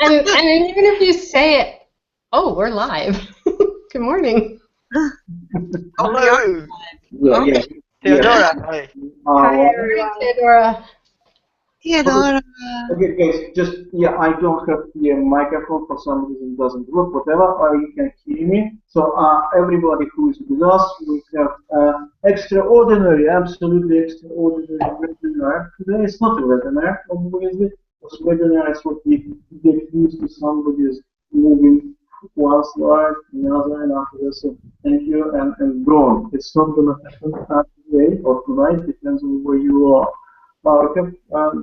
And even if you say it, oh, we're live. Good morning. Hello. Yeah. Theodora, hi. Hi, everyone. Theodora. Theodora. Okay, guys, just, I don't have the microphone for some reason, doesn't work, whatever, you can hear me. So, everybody who is with us, we have extraordinary, absolutely extraordinary webinar. Today it's not a webinar, obviously, because webinar is what we get used to somebody's moving one slide, another, and after this. So, thank you, and go on. It's not going to happen today or tonight, depends on where you are. We have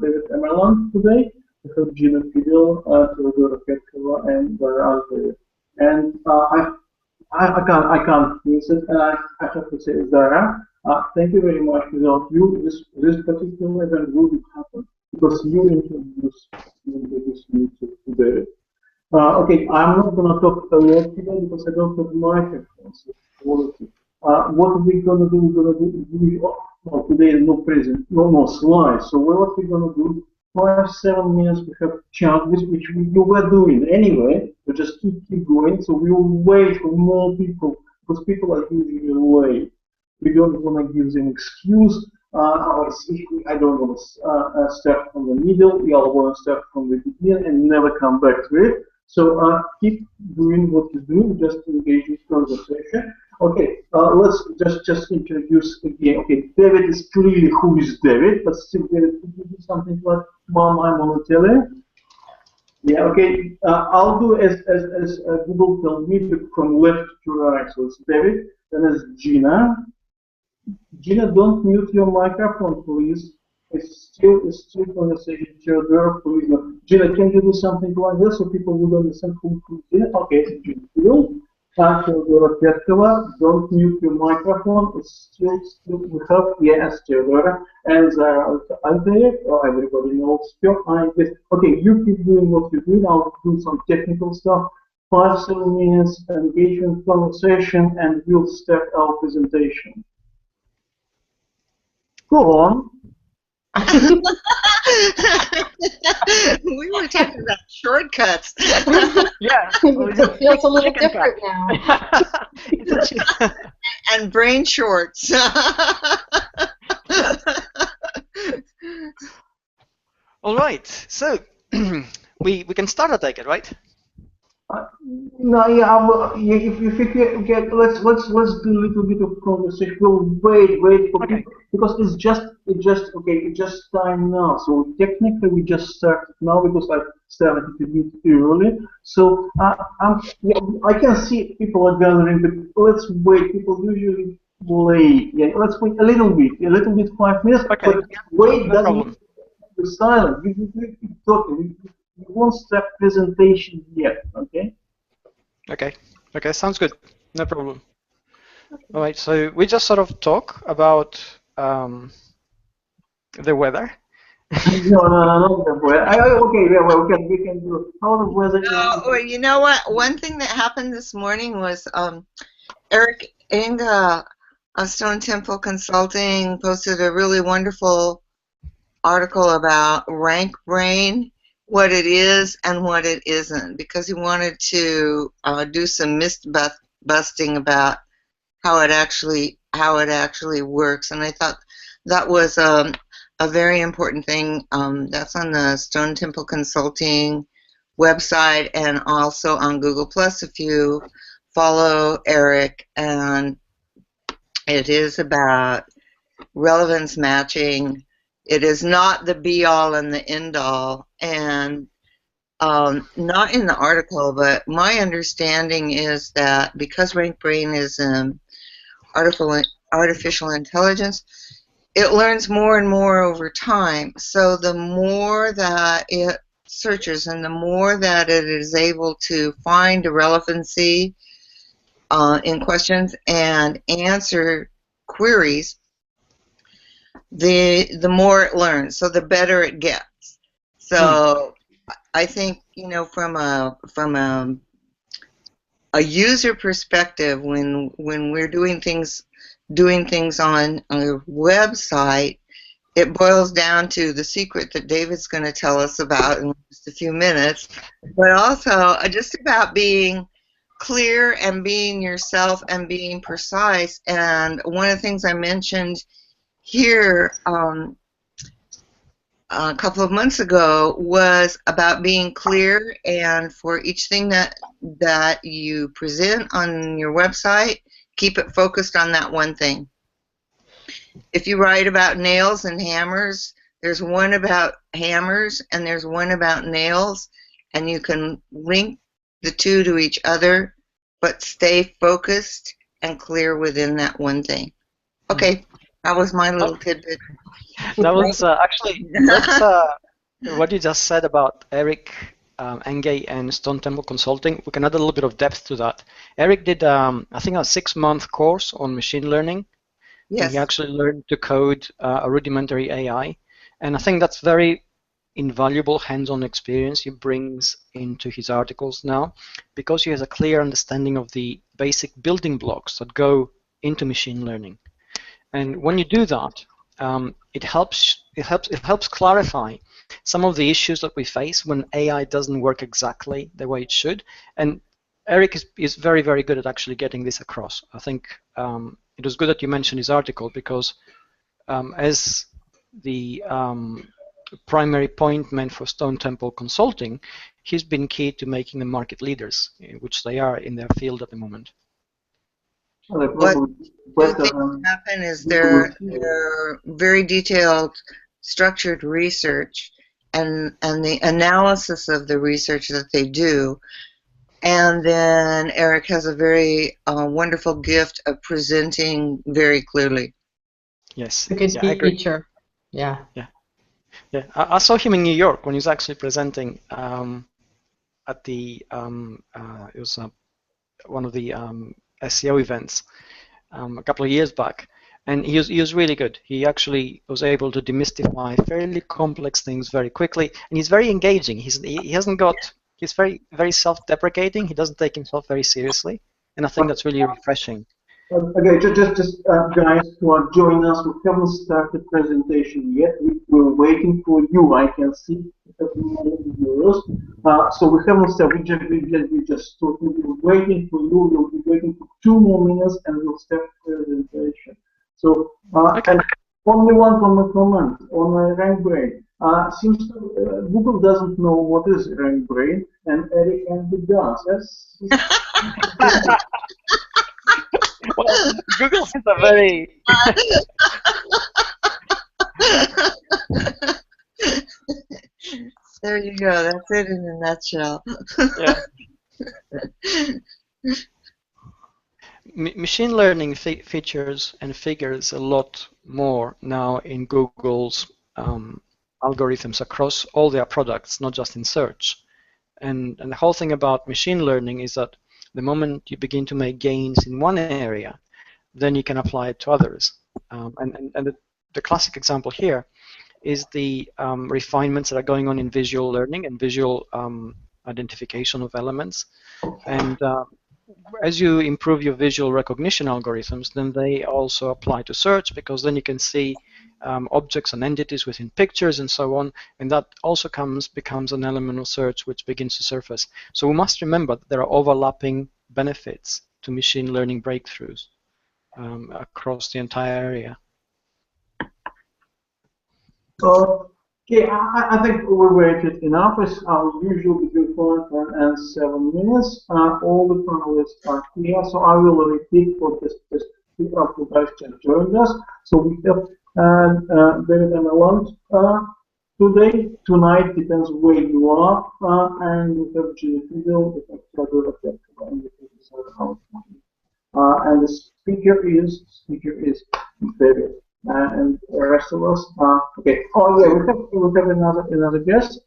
David Amerland today. We have Gina Fidel, Theodora Petkova, and Zara. And I can't miss it. And I have to say, Zara, thank you very much. Without you, this particular event wouldn't happen because you introduced me to David. Okay, I'm not going to talk a lot today because I don't have microphones. What are we going to do? We're going to do, well, today is no slides. So what we're going to do, 5-7 minutes, we have chat, which we were doing anyway, we just keep going. So we will wait for more people because people are usually late. We don't want to give them excuse. I don't want to start from the middle. We all want to start from the beginning and never come back to it. So keep doing what you do, just engage in conversation. Okay, let's just introduce again. Okay, David is clearly who is David, but still, David, could you do something like Mom, I want to tell you? Yeah, okay. I'll do as Google tells me from left to right. So it's David, then it's Gina. Gina, don't mute your microphone, please. It's still conversation. Theodora, please. Gina, can you do something like this so people will understand who is it? Okay, so Gina will. Theodora Petkova, don't mute your microphone. It's still we have, yes, Theodora. And Andrei, everybody knows you. Okay, you keep doing what you're doing. I'll do some technical stuff. 5-7 minutes engagement conversation, and we'll start our presentation. Go on. We were talking about shortcuts. Yeah. It feels a little different now. And brain shorts. All right, so we can start, I take it, right? No, if you get, let's do a little bit of conversation. We'll wait for people because it's just time now. So technically we just started now because I started a bit early. So I can see people are gathering, but let's wait. People usually late. Yeah, let's wait a little bit, 5 minutes. Okay. But wait, no problem. You're silent. You keep talking. You won't start presentation yet, okay? Okay, sounds good. No problem. All right, so we just sort of talk about the weather. No, the weather. Okay, yeah, well, we can do how the weather. Well, you know what? One thing that happened this morning was Eric Inga of Stone Temple Consulting posted a really wonderful article about rank brain, what it is and what it isn't, because he wanted to do some myth busting about how it actually works, and I thought that was a very important thing. That's on the Stone Temple Consulting website and also on Google Plus if you follow Eric, and it is about relevance matching. It is not the be-all and the end-all, and not in the article, but my understanding is that because rank brain is artificial intelligence, it learns more and more over time. So the more that it searches and the more that it is able to find a relevancy in questions and answer queries, the more it learns, so the better it gets. So I think, you know, from a user perspective, when we're doing things on a website, it boils down to the secret that David's going to tell us about in just a few minutes, but also just about being clear and being yourself and being precise. And one of the things I mentioned here a couple of months ago was about being clear, and for each thing that you present on your website, keep it focused on that one thing. If you write about nails and hammers, there's one about hammers and there's one about nails, and you can link the two to each other, but stay focused and clear within that one thing. Okay, that was my little tidbit. That was actually what you just said about Eric Enge and Stone Temple Consulting. We can add a little bit of depth to that. Eric did, I think, a 6-month course on machine learning. Yes. And he actually learned to code a rudimentary AI. And I think that's very invaluable hands-on experience he brings into his articles now, because he has a clear understanding of the basic building blocks that go into machine learning. And when you do that, it helps clarify some of the issues that we face when AI doesn't work exactly the way it should. And Eric is very, very good at actually getting this across. I think it was good that you mentioned his article, because as the primary point man for Stone Temple Consulting, he's been key to making them market leaders, which they are in their field at the moment. What two things happen is their very detailed, structured research and the analysis of the research that they do. And then Eric has a very wonderful gift of presenting very clearly. It's Yes. a good teacher. Yeah. Yeah. Yeah. I saw him in New York when he was actually presenting at the it was one of the SEO events a couple of years back, and he was really good. He actually was able to demystify fairly complex things very quickly, and he's very engaging. He's very, very self-deprecating. He doesn't take himself very seriously, and I think that's really refreshing. Okay, just guys who are joining us, we haven't started presentation yet. We're waiting for you. I can see viewers. So we haven't started. We just started. We're waiting for you. We'll be waiting for 2 more minutes, and we'll start presentation. So Okay. and only one comment on rank brain. Seems Google doesn't know what is rank brain, and Eric and it does. Yes. Well, Google is a very There you go. That's it in a nutshell. Yeah. Machine learning features and figures a lot more now in Google's algorithms across all their products, not just in search. And the whole thing about machine learning is that the moment you begin to make gains in one area, then you can apply it to others. And the classic example here is the refinements that are going on in visual learning and visual identification of elements. And as you improve your visual recognition algorithms, then they also apply to search, because then you can see objects and entities within pictures and so on, and that also becomes an element of search which begins to surface. So we must remember that there are overlapping benefits to machine learning breakthroughs across the entire area. Okay, I think we waited enough. It's our usual between 4 and 7 minutes. All the panelists are here, so I will repeat for this people who guys just joined us. So we have David Amerland tonight, depends where you are, and we have Jimmy Fiedel, we have Theodore and the speaker is David. And the rest of us. Okay. Oh yeah, we have another guest.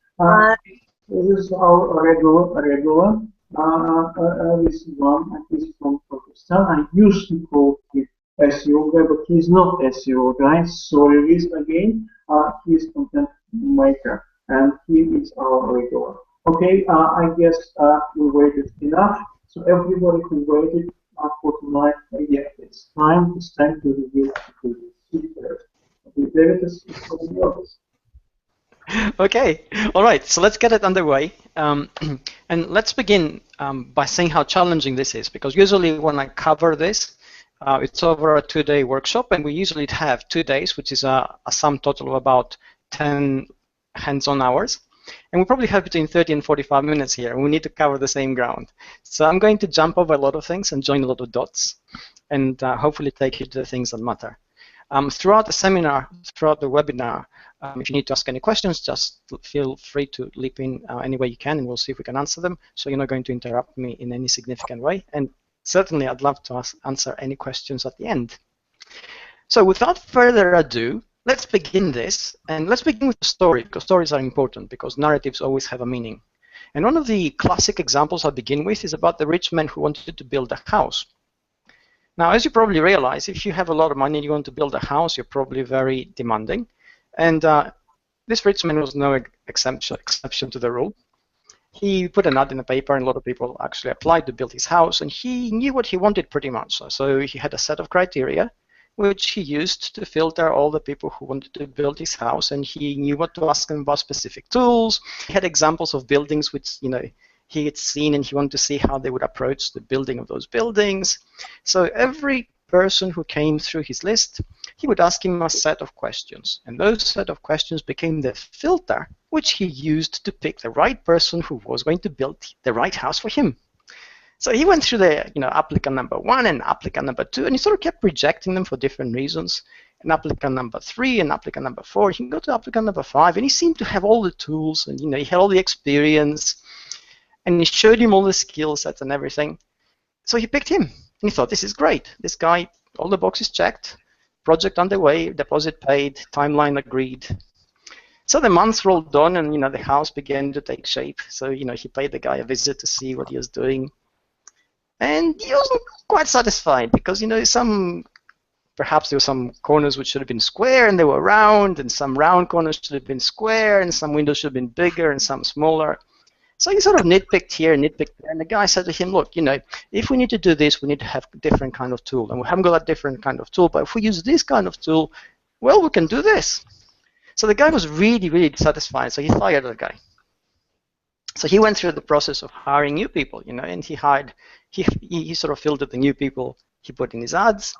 This is our regular. This one. He's from Pakistan. I used to call him SEO guy, but he's not SEO guy. Sorry, this again. He's content maker, and he is our regular. Okay. I guess we waited enough. So everybody who waited for tonight, yeah, it's time to review the speakers. David is calling the office. Okay, all right, so let's get it underway. And let's begin by saying how challenging this is, because usually when I cover this, it's over a 2-day workshop, and we usually have 2 days, which is a sum total of about 10 hands-on hours. And we probably have between 30 and 45 minutes here, and we need to cover the same ground. So I'm going to jump over a lot of things and join a lot of dots, and hopefully take you to the things that matter. Throughout the seminar, throughout the webinar, if you need to ask any questions, just feel free to leap in any way you can, and we'll see if we can answer them. So you're not going to interrupt me in any significant way. And certainly, I'd love to answer any questions at the end. So without further ado, let's begin this. And let's begin with the story, because stories are important, because narratives always have a meaning. And one of the classic examples I'll begin with is about the rich man who wanted to build a house. Now, as you probably realize, if you have a lot of money and you want to build a house, you're probably very demanding. And this rich man was no exception to the rule. He put an ad in the paper, and a lot of people actually applied to build his house, and he knew what he wanted pretty much. So he had a set of criteria, which he used to filter all the people who wanted to build his house, and he knew what to ask them about specific tools. He had examples of buildings which, he had seen, and he wanted to see how they would approach the building of those buildings. So every person who came through his list, he would ask him a set of questions, and those set of questions became the filter which he used to pick the right person who was going to build the right house for him. So he went through the applicant number 1 and applicant number 2, and he sort of kept rejecting them for different reasons. And applicant number 3 and applicant number 4, he can go to applicant number 5, and he seemed to have all the tools, and he had all the experience, and he showed him all the skill sets and everything. So he picked him, and he thought, this is great. This guy, all the boxes checked, project underway, deposit paid, timeline agreed. So the months rolled on, and the house began to take shape. So he paid the guy a visit to see what he was doing, and he wasn't quite satisfied, because perhaps there were some corners which should have been square and they were round, and some round corners should have been square, and some windows should have been bigger and some smaller. So he sort of nitpicked here, nitpicked there, and the guy said to him, look, if we need to do this, we need to have a different kind of tool, and we haven't got a different kind of tool, but if we use this kind of tool, well, we can do this. So the guy was really, really dissatisfied, so he fired the guy. So he went through the process of hiring new people, and he sort of filtered the new people he put in his ads,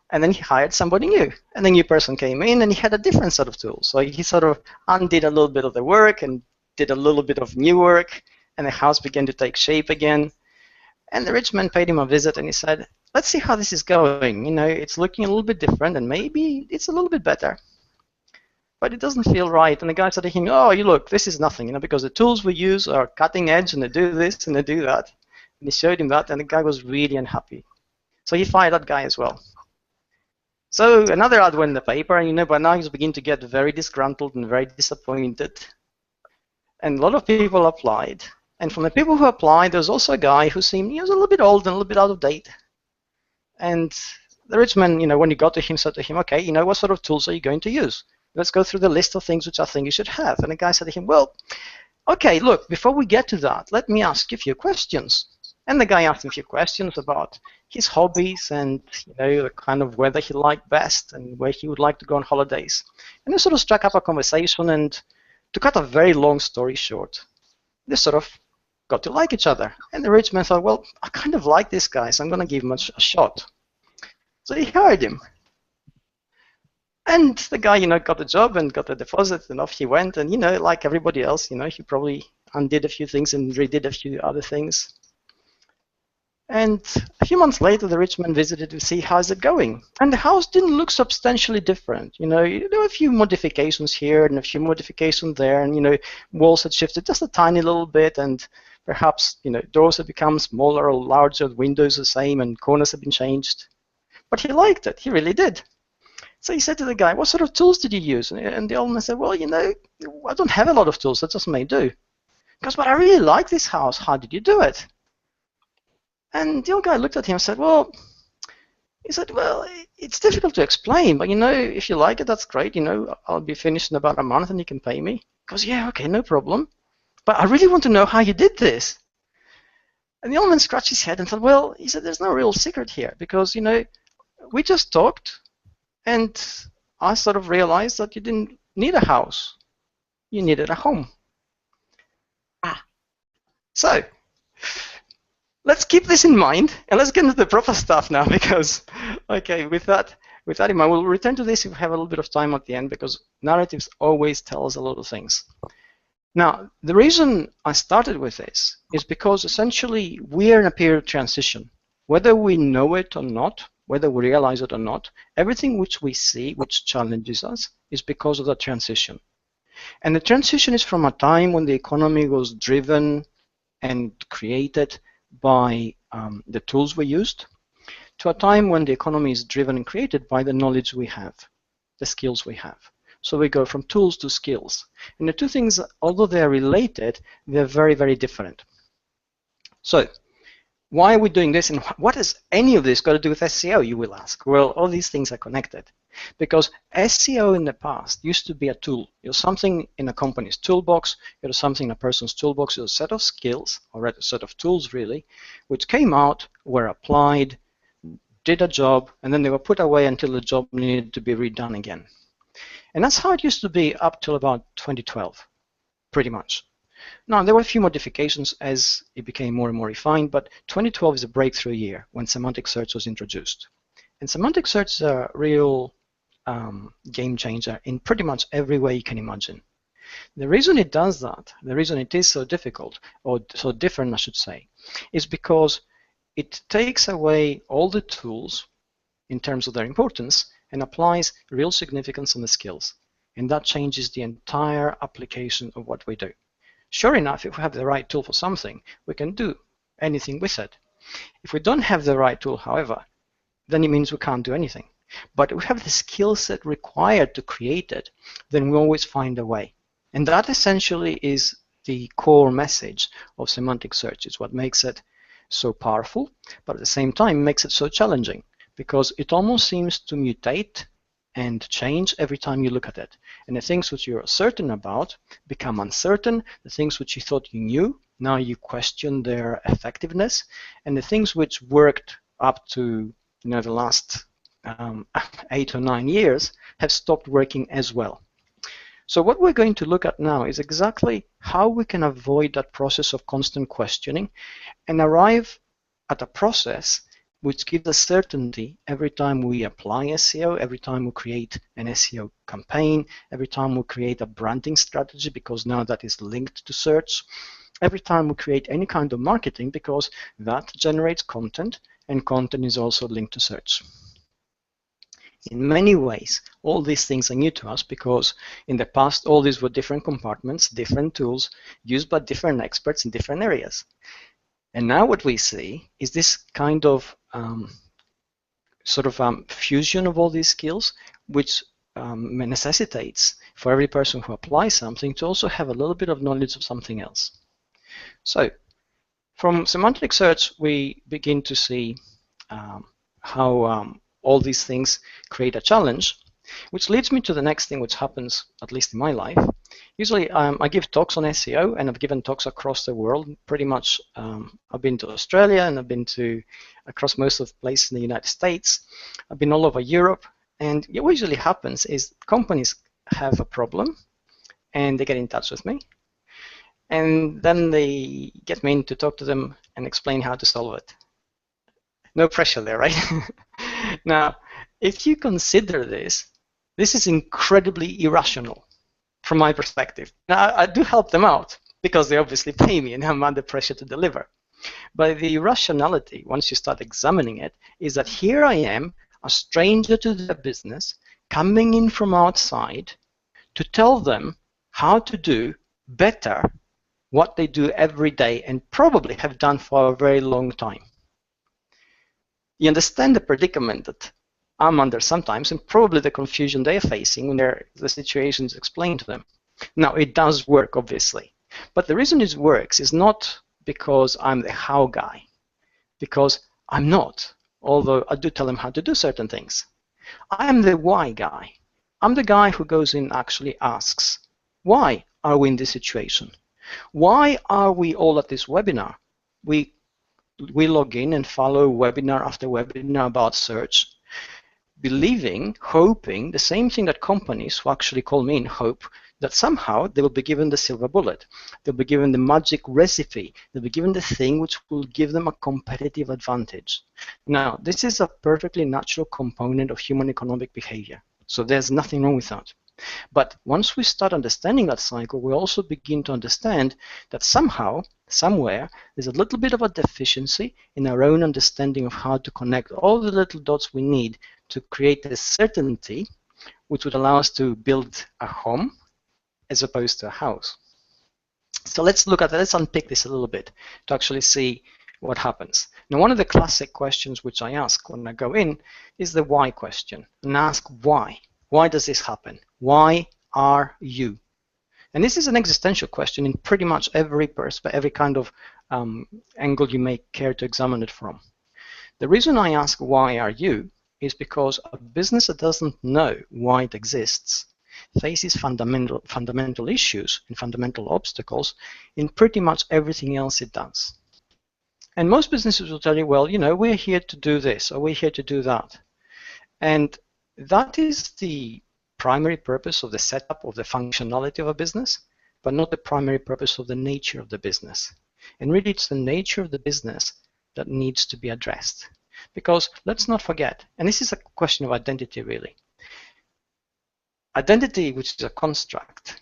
and then he hired somebody new, and the new person came in, and he had a different set of tools. So he sort of undid a little bit of the work and did a little bit of new work, and the house began to take shape again. And the rich man paid him a visit, and he said, let's see how this is going. It's looking a little bit different, and maybe it's a little bit better, but it doesn't feel right. And the guy said to him, oh, look, this is nothing, because the tools we use are cutting edge, and they do this and they do that. And he showed him that, and the guy was really unhappy. So he fired that guy as well. So another ad went in the paper, and by now he's beginning to get very disgruntled and very disappointed. And a lot of people applied. And from the people who applied, there was also a guy who seemed he was a little bit old and a little bit out of date. And the rich man, when he got to him, said to him, okay, what sort of tools are you going to use? Let's go through the list of things which I think you should have. And the guy said to him, well, okay, look, before we get to that, let me ask you a few questions. And the guy asked him a few questions about his hobbies and the kind of weather he liked best and where he would like to go on holidays. And they sort of struck up a conversation, and to cut a very long story short, they sort of got to like each other. And the rich man thought, well, I kind of like this guy, so I'm going to give him a shot. So he hired him. And the guy, got the job and got the deposit, and off he went. And, like everybody else, he probably undid a few things and redid a few other things. And a few months later, the rich man visited to see how's it going. And the house didn't look substantially different. There were a few modifications here and a few modifications there, and walls had shifted just a tiny little bit, and perhaps doors had become smaller or larger, windows the same, and corners had been changed. But he liked it. He really did. So he said to the guy, "What sort of tools did you use?" And the old man said, "Well, I don't have a lot of tools. That just may do." He goes, "But I really like this house. How did you do it?" And the old guy looked at him and said, "Well, it's difficult to explain, but if you like it, that's great. I'll be finished in about a month and you can pay me." He goes, "Yeah, okay, no problem. But I really want to know how you did this." And the old man scratched his head and thought, "Well," he said, "there's no real secret here because, we just talked and I sort of realized that you didn't need a house. You needed a home. So let's keep this in mind, and let's get into the proper stuff now, because, okay, with that in mind, we'll return to this if we have a little bit of time at the end, because narratives always tell us a lot of things. Now, the reason I started with this is because essentially we are in a period of transition. Whether we know it or not, whether we realize it or not, everything which we see, which challenges us, is because of the transition. And the transition is from a time when the economy was driven and created by the tools we used, to a time when the economy is driven and created by the knowledge we have, the skills we have. So we go from tools to skills. And the two things, although they're related, they're very, very different. So why are we doing this, and what has any of this got to do with SEO, you will ask? Well, all these things are connected. Because SEO in the past used to be a tool. It was something in a company's toolbox. It was something in a person's toolbox. It was a set of skills, or a set of tools, really, which came out, were applied, did a job, and then they were put away until the job needed to be redone again. And that's how it used to be up till about 2012, pretty much. Now, there were a few modifications as it became more and more refined, but 2012 is a breakthrough year when semantic search was introduced. And semantic search is a real game changer in pretty much every way you can imagine. The reason it does that, the reason it is so difficult, or so different, I should say, is because it takes away all the tools in terms of their importance and applies real significance on the skills. And that changes the entire application of what we do. Sure enough, if we have the right tool for something, we can do anything with it. If we don't have the right tool, however, then it means we can't do anything. But if we have the skill set required to create it, then we always find a way. And that essentially is the core message of semantic search. It's what makes it so powerful, but at the same time makes it so challenging, because it almost seems to mutate and change every time you look at it. And the things which you're certain about become uncertain. The things which you thought you knew, now you question their effectiveness. And the things which worked up to the last 8 or 9 years have stopped working as well. So what we're going to look at now is exactly how we can avoid that process of constant questioning and arrive at a process which gives us certainty every time we apply SEO, every time we create an SEO campaign, every time we create a branding strategy, because now that is linked to search, every time we create any kind of marketing, because that generates content, and content is also linked to search. In many ways, all these things are new to us, because in the past, all these were different compartments, different tools, used by different experts in different areas. And now what we see is this kind of fusion of all these skills, which necessitates for every person who applies something to also have a little bit of knowledge of something else. So from semantic search, we begin to see how all these things create a challenge, which leads me to the next thing which happens, at least in my life. Usually I give talks on SEO, and I've given talks across the world. Pretty much I've been to Australia, and I've been to across most of the places in the United States. I've been all over Europe, and what usually happens is companies have a problem, and they get in touch with me, and then they get me in to talk to them and explain how to solve it. No pressure there, right? Now, if you consider this is incredibly irrational from my perspective. Now, I do help them out because they obviously pay me and I'm under pressure to deliver. But the irrationality, once you start examining it, is that here I am, a stranger to their business, coming in from outside to tell them how to do better what they do every day and probably have done for a very long time. You understand the predicament that I'm under sometimes, and probably the confusion they're facing when the situation is explained to them. Now, it does work, obviously, but the reason it works is not because I'm the how guy, because I'm not, although I do tell them how to do certain things. I am the why guy. I'm the guy who goes in and actually asks, why are we in this situation? Why are we all at this webinar? We log in and follow webinar after webinar about search believing, hoping, the same thing that companies who actually call me in hope, that somehow they will be given the silver bullet. They'll be given the magic recipe. They'll be given the thing which will give them a competitive advantage. Now, this is a perfectly natural component of human economic behavior. So there's nothing wrong with that. But once we start understanding that cycle, we also begin to understand that somehow, somewhere, there's a little bit of a deficiency in our own understanding of how to connect all the little dots we need to create a certainty which would allow us to build a home as opposed to a house. So let's unpick this a little bit to actually see what happens. Now, one of the classic questions which I ask when I go in is the why question, and ask why. Why does this happen? Why are you? And this is an existential question in pretty much every kind of angle you may care to examine it from. The reason I ask why are you is because a business that doesn't know why it exists faces fundamental issues and fundamental obstacles in pretty much everything else it does. And most businesses will tell you, well, we're here to do this or we're here to do that. And that is the primary purpose of the setup of the functionality of a business, but not the primary purpose of the nature of the business. And really, it's the nature of the business that needs to be addressed. Because let's not forget, and this is a question of identity really. Identity, which is a construct,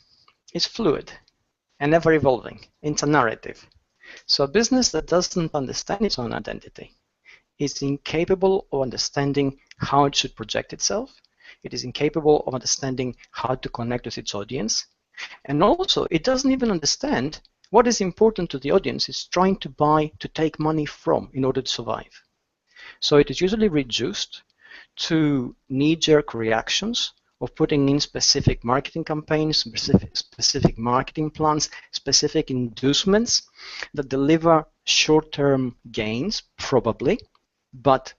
is fluid and ever evolving. It's a narrative. So a business that doesn't understand its own identity is incapable of understanding how it should project itself. It is incapable of understanding how to connect with its audience. And also, it doesn't even understand what is important to the audience it's trying to take money from in order to survive. So it is usually reduced to knee-jerk reactions of putting in specific marketing campaigns, specific marketing plans, specific inducements that deliver short-term gains, probably, but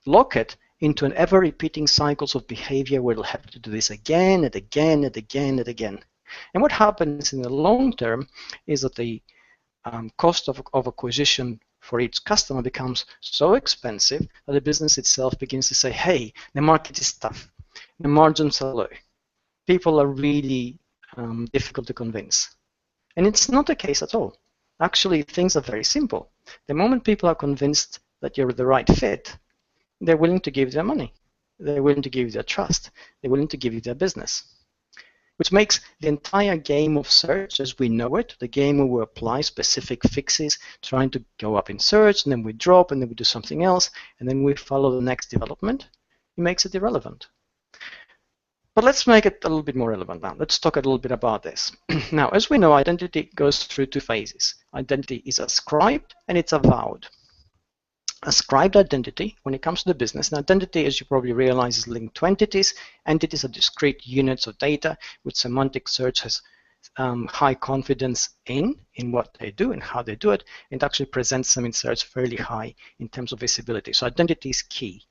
lock it into an ever-repeating cycles of behavior where it'll have to do this again and again and again and again. And what happens in the long term is that the cost of acquisition for each customer becomes so expensive that the business itself begins to say, hey, the market is tough, the margins are low, people are really difficult to convince. And it's not the case at all. Actually, things are very simple. The moment people are convinced that you're the right fit, they're willing to give you their money. They're willing to give you their trust. They're willing to give you their business. Which makes the entire game of search as we know it, the game where we apply specific fixes, trying to go up in search, and then we drop, and then we do something else, and then we follow the next development, it makes it irrelevant. But let's make it a little bit more relevant now. Let's talk a little bit about this. Now, as we know, identity goes through two phases. Identity is ascribed and it's avowed. Ascribed identity, when it comes to the business, and identity, as you probably realize, is linked to entities. Entities are discrete units of data, which semantic search has high confidence in what they do and how they do it, and actually presents them in search fairly high in terms of visibility. So identity is key.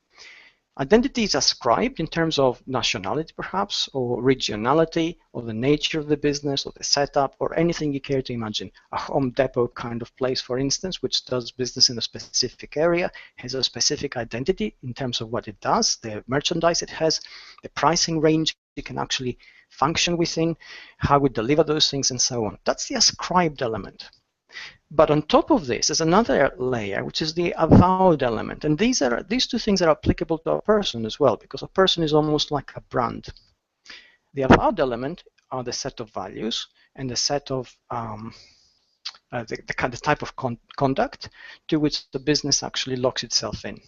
Identity is ascribed in terms of nationality, perhaps, or regionality, or the nature of the business, or the setup, or anything you care to imagine. A Home Depot kind of place, for instance, which does business in a specific area, has a specific identity in terms of what it does, the merchandise it has, the pricing range it can actually function within, how we deliver those things, and so on. That's the ascribed element. But on top of this is another layer, which is the avowed element. And these two things are applicable to a person as well, because a person is almost like a brand. The avowed element are the set of values and the set of the type of conduct to which the business actually locks itself in.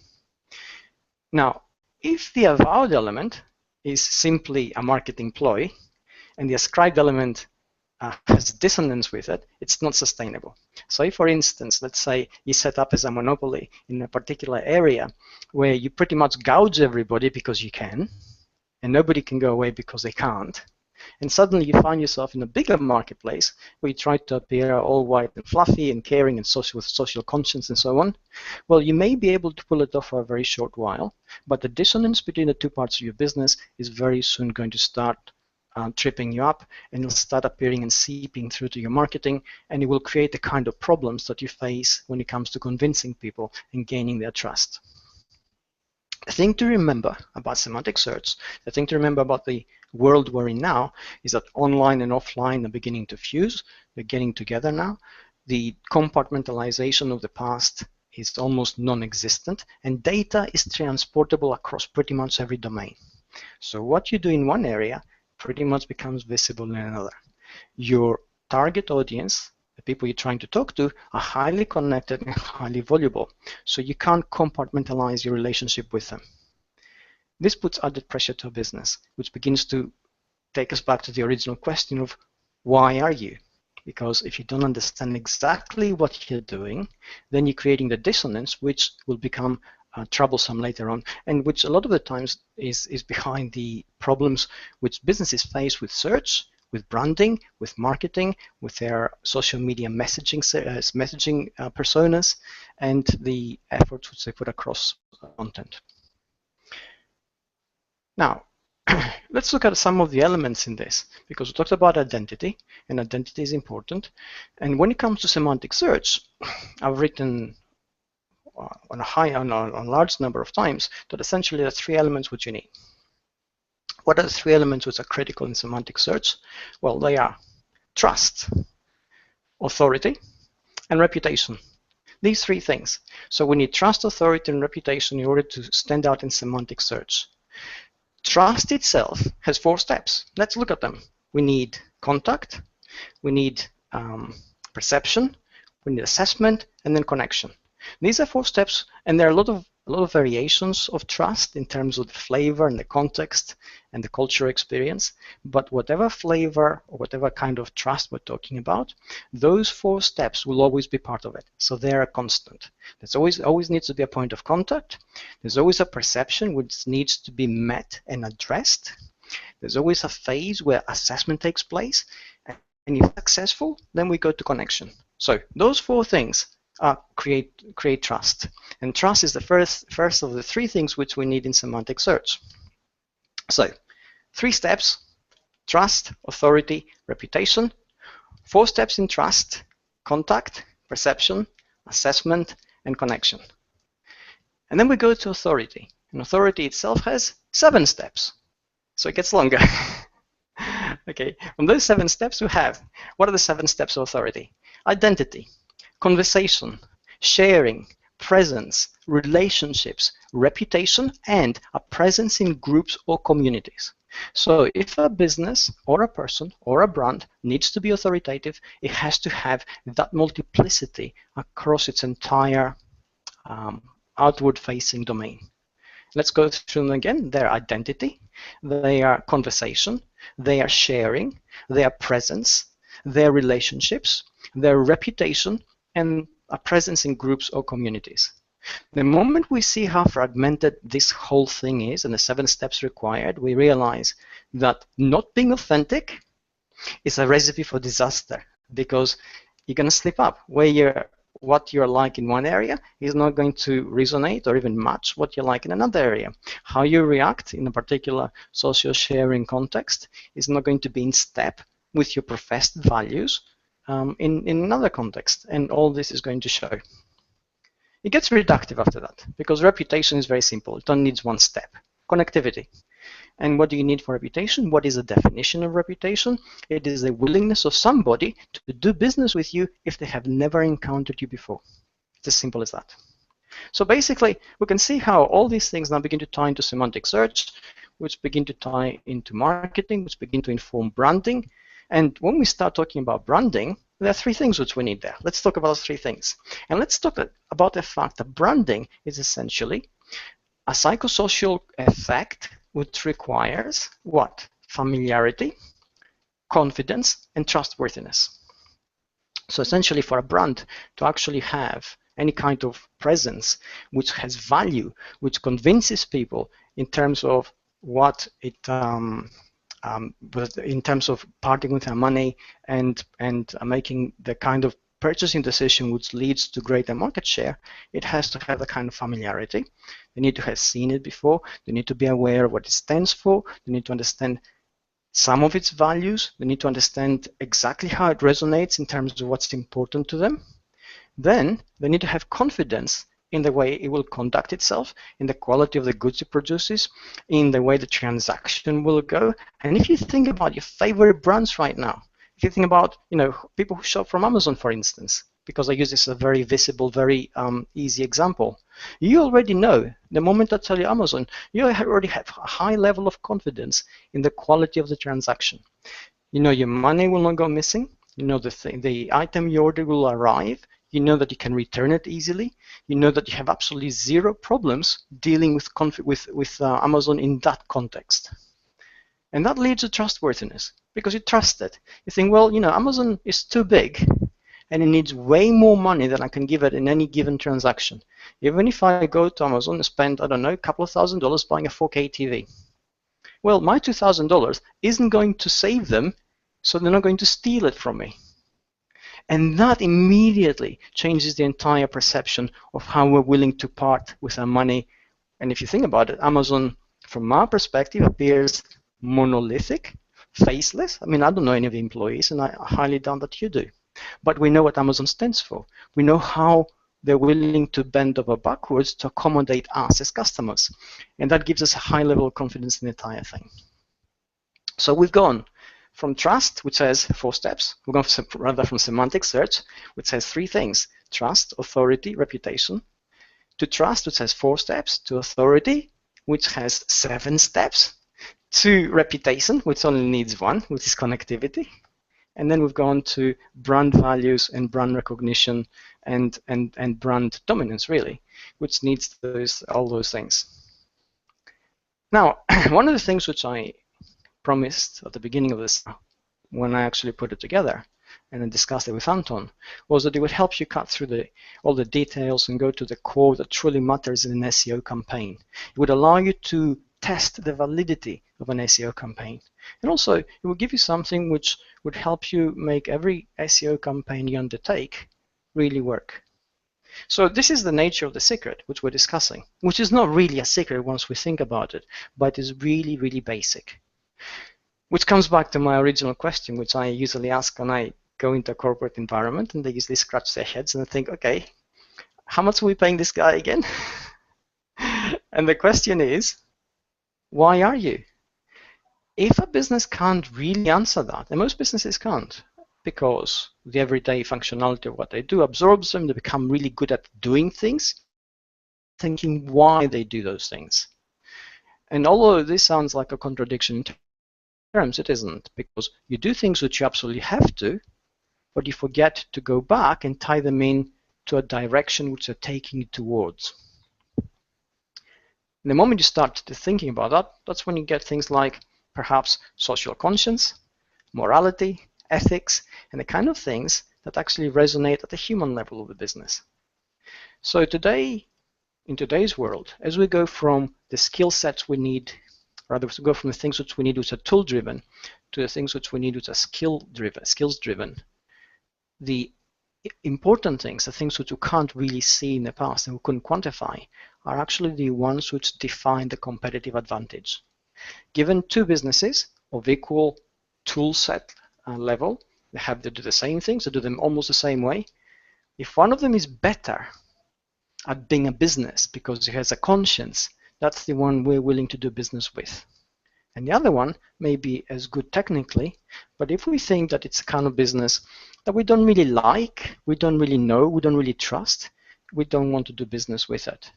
Now, if the avowed element is simply a marketing ploy and the ascribed element has dissonance with it, it's not sustainable. So if, for instance, let's say you set up as a monopoly in a particular area where you pretty much gouge everybody because you can, and nobody can go away because they can't, and suddenly you find yourself in a bigger marketplace where you try to appear all white and fluffy and caring and with social conscience and so on, well, you may be able to pull it off for a very short while, but the dissonance between the two parts of your business is very soon going to start tripping you up, and it'll start appearing and seeping through to your marketing, and it will create the kind of problems that you face when it comes to convincing people and gaining their trust. thing to remember about semantic search, the thing to remember about the world we're in now, is that online and offline are beginning to fuse. They're getting together now. The compartmentalization of the past is almost non-existent, and data is transportable across pretty much every domain. So what you do in one area pretty much becomes visible in another. Your target audience, the people you're trying to talk to, are highly connected and highly valuable. So you can't compartmentalize your relationship with them. This puts added pressure to a business, which begins to take us back to the original question of why are you? Because if you don't understand exactly what you're doing, then you're creating the dissonance, which will become troublesome later on, and which a lot of the times is behind the problems which businesses face with search, with branding, with marketing, with their social media messaging personas, and the efforts which they put across content. Now, let's look at some of the elements in this, because we talked about identity, and identity is important. And when it comes to semantic search, I've written on a large number of times that essentially there are three elements which you need. What are the three elements which are critical in semantic search? Well, they are trust, authority, and reputation. These three things. So we need trust, authority, and reputation in order to stand out in semantic search. Trust itself has 4 steps. Let's look at them. We need contact, we need perception, we need assessment, and then connection. These are 4 steps, and there are a lot of variations of trust in terms of the flavor and the context and the cultural experience. But whatever flavor or whatever kind of trust we're talking about, those 4 steps will always be part of it. So they're a constant. There's always needs to be a point of contact. There's always a perception which needs to be met and addressed. There's always a phase where assessment takes place. And if successful, then we go to connection. So those 4 things create trust, and trust is the first of the 3 things which we need in semantic search. So 3 steps: trust, authority, reputation. 4 steps in trust: contact, perception, assessment, and connection. And then we go to authority, and authority itself has 7 steps, so it gets longer. Okay, from those 7 steps we have, what are the 7 steps of authority? Identity, conversation, sharing, presence, relationships, reputation, and a presence in groups or communities. So if a business or a person or a brand needs to be authoritative, it has to have that multiplicity across its entire outward-facing domain. Let's go through them again. Their identity, their conversation, their sharing, their presence, their relationships, their reputation, and a presence in groups or communities. The moment we see how fragmented this whole thing is and the 7 steps required, we realize that not being authentic is a recipe for disaster, because you're going to slip up where what you're like in one area is not going to resonate or even match what you like in another area. How you react in a particular social sharing context is not going to be in step with your professed values in another context, and all this is going to show. It gets reductive after that, because reputation is very simple. It only needs 1 step: connectivity. And what do you need for reputation? What is the definition of reputation? It is the willingness of somebody to do business with you if they have never encountered you before. It's as simple as that. So basically, we can see how all these things now begin to tie into semantic search, which begin to tie into marketing, which begin to inform branding. And when we start talking about branding, there are 3 things which we need there. Let's talk about those 3 things. And let's talk about the fact that branding is essentially a psychosocial effect which requires what? Familiarity, confidence, and trustworthiness. So essentially, for a brand to actually have any kind of presence which has value, which convinces people in terms of what it in terms of parting with their money and making the kind of purchasing decision which leads to greater market share, it has to have a kind of familiarity. They need to have seen it before. They need to be aware of what it stands for. They need to understand some of its values. They need to understand exactly how it resonates in terms of what's important to them. Then they need to have confidence in the way it will conduct itself, in the quality of the goods it produces, in the way the transaction will go. And if you think about your favorite brands right now, if you think about, people who shop from Amazon, for instance, because I use this as a very visible, very easy example, you already know, the moment I tell you Amazon, you already have a high level of confidence in the quality of the transaction. You know your money will not go missing. You know the item you ordered will arrive. You know that you can return it easily. You know that you have absolutely zero problems dealing with Amazon in that context. And that leads to trustworthiness, because you trust it. You think, well, Amazon is too big and it needs way more money than I can give it in any given transaction. Even if I go to Amazon and spend, I don't know, a couple of $1,000 buying a 4K TV. Well, my $2,000 isn't going to save them, so they're not going to steal it from me. And that immediately changes the entire perception of how we're willing to part with our money. And if you think about it, Amazon, from our perspective, appears monolithic, faceless. I mean, I don't know any of the employees, and I highly doubt that you do. But we know what Amazon stands for. We know how they're willing to bend over backwards to accommodate us as customers. And that gives us a high level of confidence in the entire thing. So we've gone from trust, which says 4 steps. We're going rather from semantic search, which says 3 things: trust, authority, reputation, to trust, which has 4 steps, to authority, which has 7 steps, to reputation, which only needs 1, which is connectivity. And then we've gone to brand values and brand recognition and brand dominance, really, which needs all those things. Now, one of the things which I promised at the beginning of this, when I actually put it together and then discussed it with Anton, was that it would help you cut through all the details and go to the core that truly matters in an SEO campaign. It would allow you to test the validity of an SEO campaign. And also, it will give you something which would help you make every SEO campaign you undertake really work. So this is the nature of the secret which we're discussing, which is not really a secret once we think about it, but is really, really basic. Which comes back to my original question, which I usually ask when I go into a corporate environment, and they usually scratch their heads and think, okay, how much are we paying this guy again? And the question is, why are you? If a business can't really answer that, and most businesses can't, because the everyday functionality of what they do absorbs them, they become really good at doing things, thinking why they do those things. And although this sounds like a contradiction in terms, it isn't, because you do things which you absolutely have to, but you forget to go back and tie them in to a direction which you're taking you towards. And the moment you start thinking about that, that's when you get things like perhaps social conscience, morality, ethics, and the kind of things that actually resonate at the human level of the business. So today, in today's world, as we go from the skill sets we need, rather we go from the things which we need which are tool-driven to the things which we need which are skills-driven, the important things, the things which you can't really see in the past and we couldn't quantify, are actually the ones which define the competitive advantage. Given 2 businesses of equal tool set level, they have to do the same things, they do them almost the same way. If one of them is better at being a business because it has a conscience, that's the one we're willing to do business with. And the other one may be as good technically, but if we think that it's a kind of business that we don't really like, we don't really know, we don't really trust, we don't want to do business with it.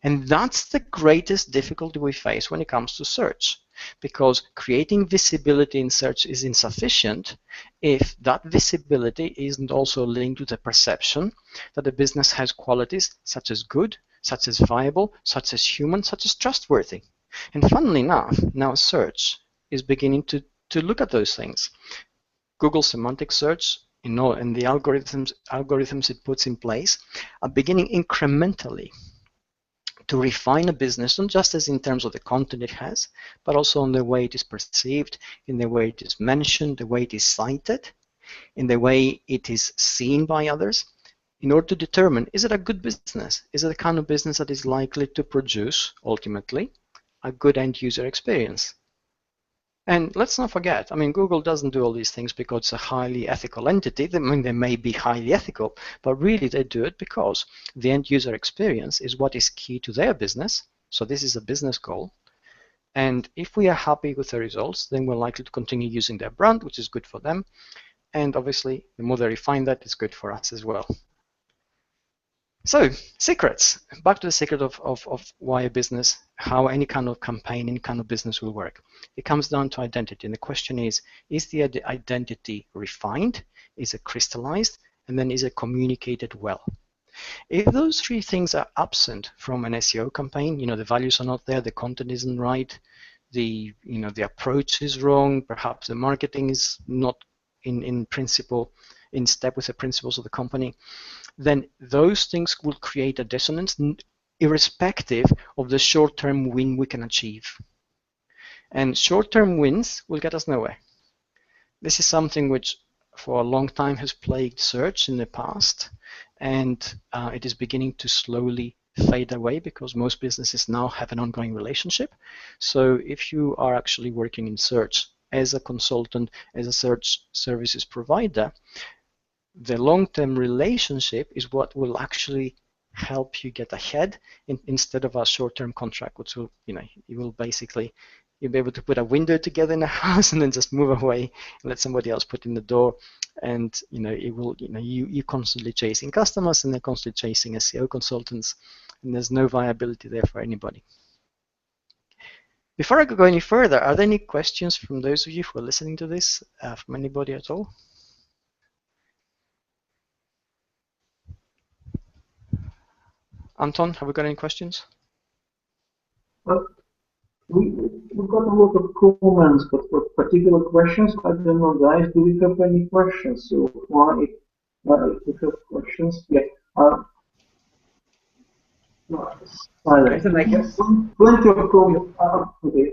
And that's the greatest difficulty we face when it comes to search, because creating visibility in search is insufficient if that visibility isn't also linked to the perception that the business has qualities such as good, such as viable, such as human, such as trustworthy. And funnily enough, now search is beginning to look at those things. Google semantic search and the algorithms it puts in place are beginning incrementally to refine a business, not just as in terms of the content it has, but also on the way it is perceived, in the way it is mentioned, the way it is cited, in the way it is seen by others, in order to determine, is it a good business? Is it the kind of business that is likely to produce, ultimately, a good end user experience? And let's not forget, I mean, Google doesn't do all these things because it's a highly ethical entity. I mean, they may be highly ethical, but really they do it because the end user experience is what is key to their business. So this is a business goal. And if we are happy with the results, then we're likely to continue using their brand, which is good for them. And obviously, the more they refine that, it's good for us as well. So, secrets. Back to the secret of why a business, how any kind of campaign, any kind of business will work. It comes down to identity. And the question is the identity refined? Is it crystallized? And then is it communicated well? If those three things are absent from an SEO campaign, the values are not there, the content isn't right, the approach is wrong, perhaps the marketing is not in principle, in step with the principles of the company, then those things will create a dissonance irrespective of the short-term win we can achieve. And short-term wins will get us nowhere. This is something which for a long time has plagued search in the past, and it is beginning to slowly fade away because most businesses now have an ongoing relationship. So if you are actually working in search as a consultant, as a search services provider, the long-term relationship is what will actually help you get ahead instead of a short-term contract, which will, you will basically, you'll be able to put a window together in a house and then just move away and let somebody else put in the door. And it will, you're constantly chasing customers and they're constantly chasing SEO consultants, and there's no viability there for anybody. Before I go any further, are there any questions from those of you who are listening to this, from anybody at all? Anton, have we got any questions? We've got a lot of comments, but for particular questions, I don't know, guys, do we have any questions? So far, if we have questions, yeah. I guess. Plenty of comments. Okay.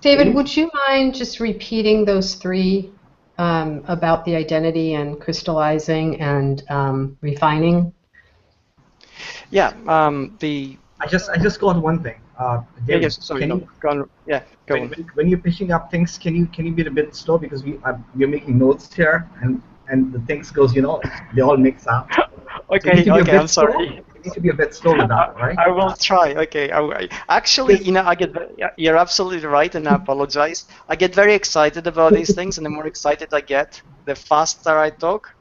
David, would you mind just repeating those three about the identity and crystallizing and refining? Yeah, I just got one thing. David, yes, sorry, go on. When you're pitching up things, can you be a bit slow, because we're making notes here, and the things goes, they all mix up. Okay, I'm sorry. You need to be a bit slow with that, right? I will try. Okay, actually, you're absolutely right, and I apologize. I get very excited about these things, and the more excited I get, the faster I talk.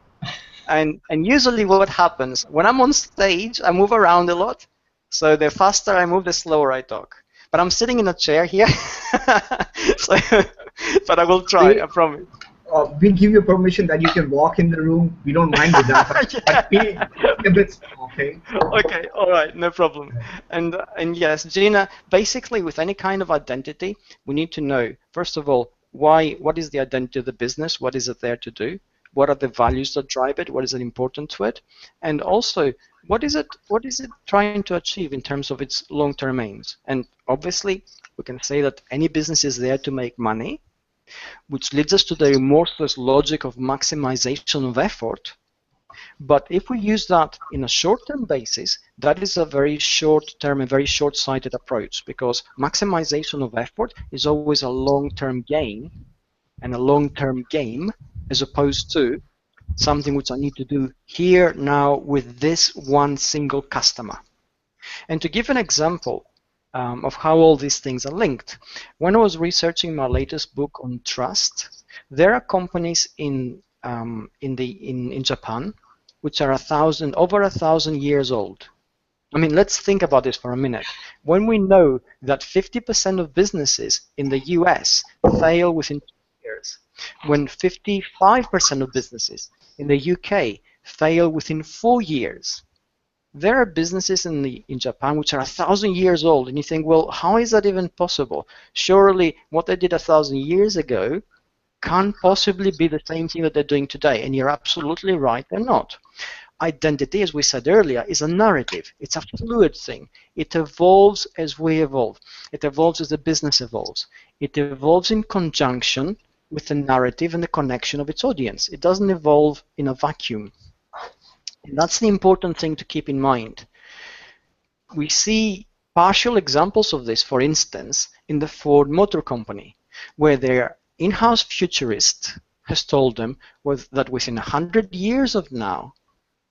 And usually what happens, when I'm on stage, I move around a lot. So the faster I move, the slower I talk. But I'm sitting in a chair here, but I will try, I promise. We give you permission that you can walk in the room. We don't mind with that, but be a bit slow, okay? Okay, all right, no problem. And yes, Gina, basically with any kind of identity, we need to know, first of all, what is the identity of the business? What is it there to do? What are the values that drive it? What is it important to it? And also, what is it trying to achieve in terms of its long-term aims? And obviously, we can say that any business is there to make money, which leads us to the remorseless logic of maximization of effort. But if we use that in a short-term basis, that is a very short-term and very short-sighted approach, because maximization of effort is always a long-term gain and a long-term game, as opposed to something which I need to do here, now, with this one single customer. And to give an example of how all these things are linked, when I was researching my latest book on trust, there are companies in Japan which are over 1,000 years old. I mean, let's think about this for a minute. When we know that 50% of businesses in the US fail within 2 years, when 55% of businesses in the UK fail within 4 years, there are businesses in Japan which are 1,000 years old, and you think, well, how is that even possible? Surely what they did 1,000 years ago can't possibly be the same thing that they're doing today. And you're absolutely right, they're not. Identity, as we said earlier, is a narrative. It's a fluid thing. It evolves as we evolve. It evolves as the business evolves. It evolves in conjunction with the narrative and the connection of its audience. It doesn't evolve in a vacuum. And that's the important thing to keep in mind. We see partial examples of this, for instance, in the Ford Motor Company, where their in-house futurist has told them that within 100 years of now,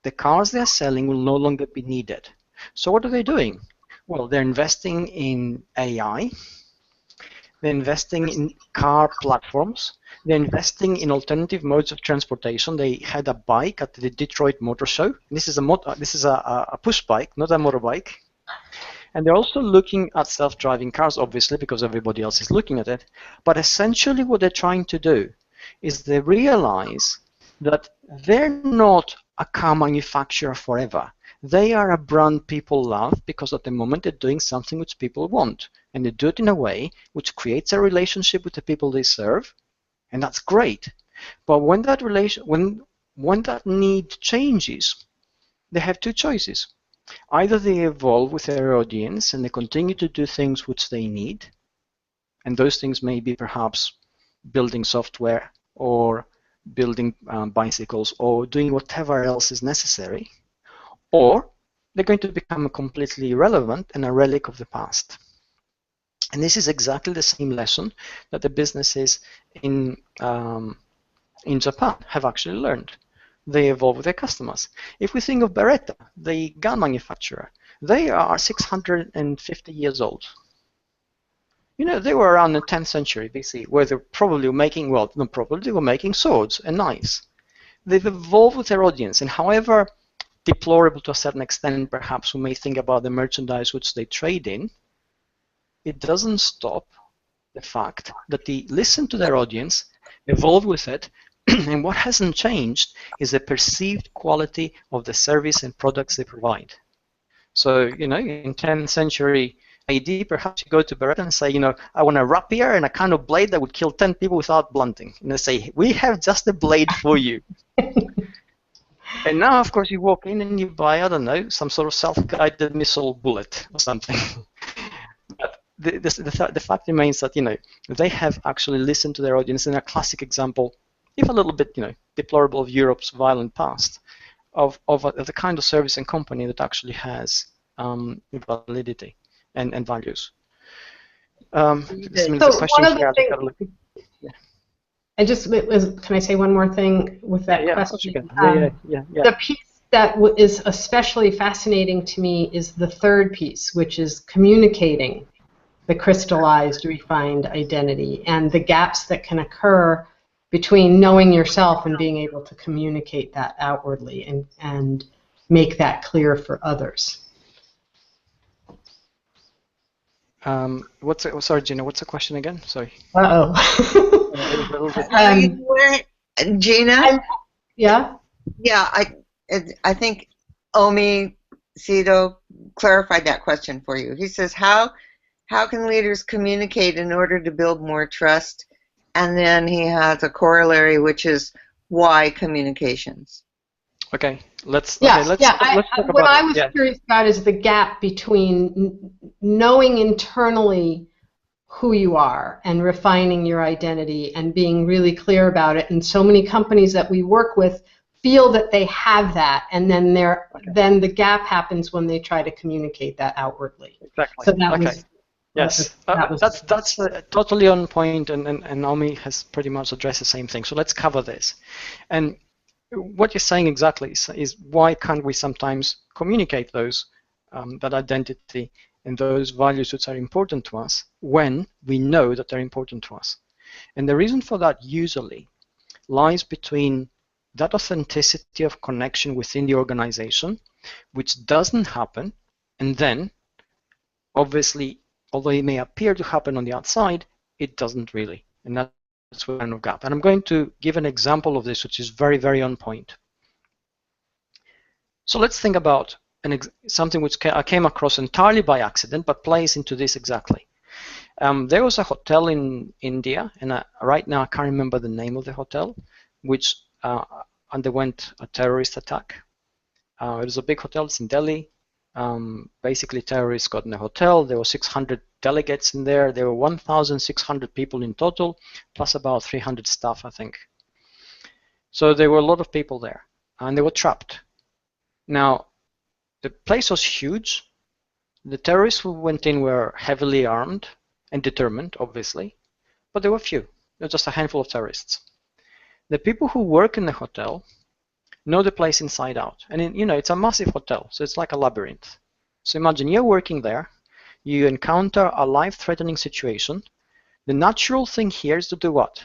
the cars they're selling will no longer be needed. So what are they doing? Well, they're investing in AI, they're investing in car platforms, they're investing in alternative modes of transportation. They had a bike at the Detroit Motor Show. This is a push bike, not a motorbike. And they're also looking at self-driving cars, obviously, because everybody else is looking at it. But essentially what they're trying to do is they realize that they're not a car manufacturer forever. They are a brand people love because at the moment they're doing something which people want. And they do it in a way which creates a relationship with the people they serve. And that's great. But when that when that need changes, they have two choices. Either they evolve with their audience and they continue to do things which they need, and those things may be perhaps building software or building bicycles or doing whatever else is necessary, or they're going to become completely irrelevant and a relic of the past. And this is exactly the same lesson that the businesses in Japan have actually learned. They evolve with their customers. If we think of Beretta, the gun manufacturer, they are 650 years old. You know, they were around the 10th century BC, where they probably were making, well, not probably, they were making swords and knives. They've evolved with their audience, and however deplorable to a certain extent, perhaps, we may think about the merchandise which they trade in, it doesn't stop the fact that they listen to their audience, evolve with it, and what hasn't changed is the perceived quality of the service and products they provide. So, you know, in 10th century AD, perhaps you go to Beretta and say, you know, I want a rapier and a kind of blade that would kill 10 people without blunting. And they say, we have just a blade for you. And now, of course, you walk in and you buy, I don't know, some sort of self-guided missile bullet or something. But the fact remains that, you know, they have actually listened to their audience. In a classic example, if a little bit, you know, deplorable, of Europe's violent past, of the kind of service and company that actually has validity and values. So one of the things, can I say one more thing with that question? The piece that is especially fascinating to me is the third piece, which is communicating the crystallized, refined identity and the gaps that can occur between knowing yourself and being able to communicate that outwardly and make that clear for others. Sorry, Gina, what's the question again? Sorry. Uh-oh. Gina? Yeah? Yeah, I think Omi Cito clarified that question for you. He says, how can leaders communicate in order to build more trust? And then he has a corollary, which is why communications. Okay, let's talk about what I was curious about is the gap between knowing internally who you are and refining your identity and being really clear about it. And so many companies that we work with feel that they have that, and then then the gap happens when they try to communicate that outwardly. Exactly. So that was. Yes, that's totally on point, and Naomi has pretty much addressed the same thing. So let's cover this. And what you're saying exactly is why can't we sometimes communicate those, that identity and those values which are important to us when we know that they're important to us? And the reason for that usually lies between that authenticity of connection within the organization, which doesn't happen, and then obviously, although it may appear to happen on the outside, it doesn't really. And that's where kind of gap. And I'm going to give an example of this, which is very, very on point. So let's think about something which I came across entirely by accident, but plays into this exactly. There was a hotel in India, and right now I can't remember the name of the hotel, which underwent a terrorist attack. It was a big hotel. It's in Delhi. Basically, terrorists got in the hotel. There were 600 delegates in there. There were 1,600 people in total, plus about 300 staff, I think. So there were a lot of people there, and they were trapped. Now, the place was huge, The terrorists who went in were heavily armed and determined, obviously, but there were few. There were just a handful of terrorists. The people who work in the hotel know the place inside out. And it's a massive hotel, so it's like a labyrinth. So imagine you're working there, you encounter a life-threatening situation. The natural thing here is to do what?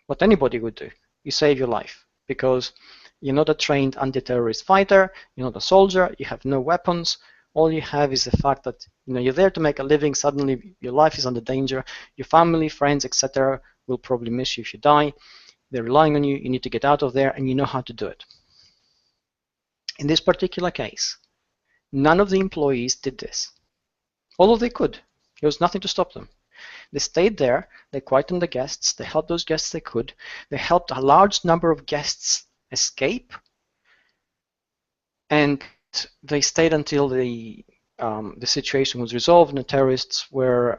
What anybody would do. You save your life, because you're not a trained anti-terrorist fighter, you're not a soldier, you have no weapons. All you have is the fact that you're there to make a living. Suddenly your life is under danger. Your family, friends, etc. will probably miss you if you die. They're relying on you. You need to get out of there, and you know how to do it. In this particular case, none of the employees did this. Although they could. There was nothing to stop them. They stayed there. They quietened the guests. They helped those guests they could. They helped a large number of guests escape. And they stayed until the situation was resolved and the terrorists were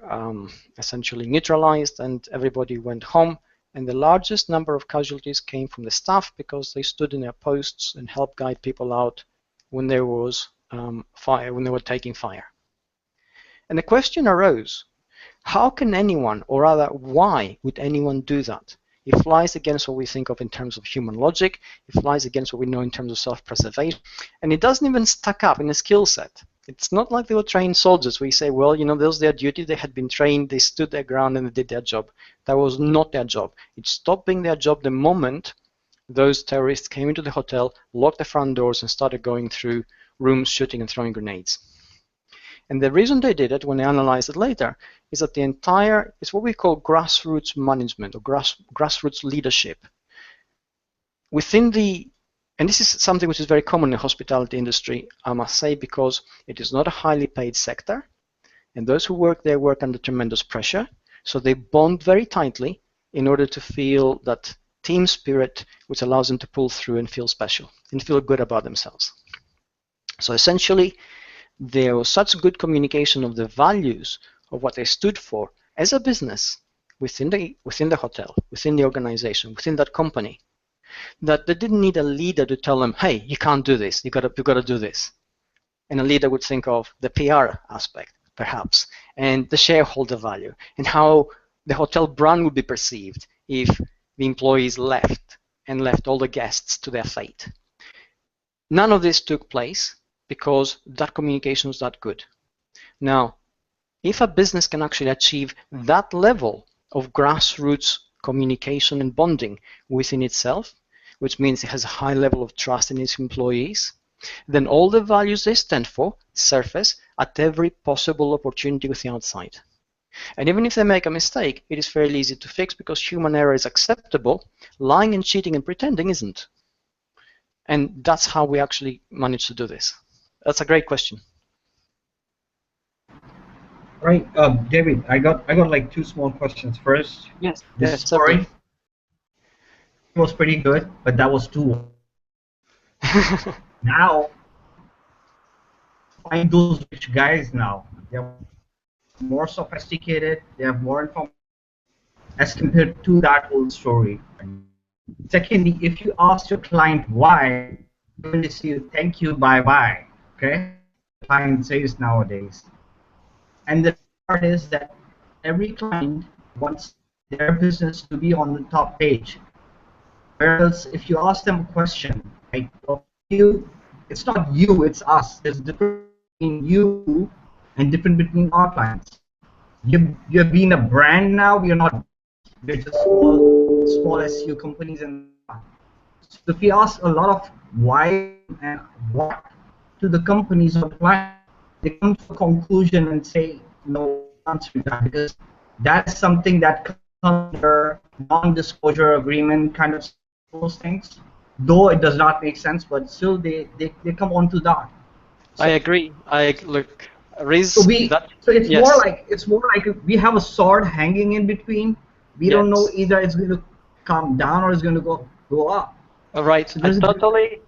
essentially neutralized and everybody went home. And the largest number of casualties came from the staff, because they stood in their posts and helped guide people out when there was fire, when they were taking fire. And the question arose, how can anyone, or rather why would anyone do that? It flies against what we think of in terms of human logic. It flies against what we know in terms of self-preservation. And it doesn't even stack up in a skill set. It's not like they were trained soldiers. We say, well, that was their duty. They had been trained. They stood their ground and they did their job. That was not their job. It stopped being their job the moment those terrorists came into the hotel, locked the front doors, and started going through rooms, shooting and throwing grenades. And the reason they did it, when they analyzed it later, is that it's what we call grassroots management, or grassroots leadership. And this is something which is very common in the hospitality industry, I must say, because it is not a highly paid sector, and those who work there work under tremendous pressure, so they bond very tightly in order to feel that team spirit which allows them to pull through and feel special and feel good about themselves. So essentially, there was such good communication of the values of what they stood for as a business within the hotel, within the organization, within that company, that they didn't need a leader to tell them, hey, you can't do this, you got to do this. And a leader would think of the PR aspect, perhaps, and the shareholder value, and how the hotel brand would be perceived if the employees left and left all the guests to their fate. None of this took place because that communication was that good. Now, if a business can actually achieve that level of grassroots communication and bonding within itself, which means it has a high level of trust in its employees, then all the values they stand for surface at every possible opportunity with the outside. And even if they make a mistake, it is fairly easy to fix because human error is acceptable. Lying and cheating and pretending isn't. And that's how we actually manage to do this. That's a great question. Right, David, I got like two small questions. First, yes, this story was pretty good, but that was too. Now, find those rich guys now. They're more sophisticated. They have more information as compared to that old story. Secondly, if you ask your client why, they will say thank you, bye bye. Okay, the client says nowadays. And the part is that every client wants their business to be on the top page. Whereas if you ask them a question, like, well, it's not you, it's us. There's a difference between you and different between our clients. You're being a brand now. We're not. We're just small SEO companies, and so if we ask a lot of why and what to the companies or clients, they come to a conclusion and say no answer to that, because that's something that comes under non-disclosure agreement kind of those things. Though it does not make sense, but still they come onto that. So, I agree. Look, Riz, so it's yes. more like we have a sword hanging in between. We don't know either it's going to come down or it's going to go up. All right. So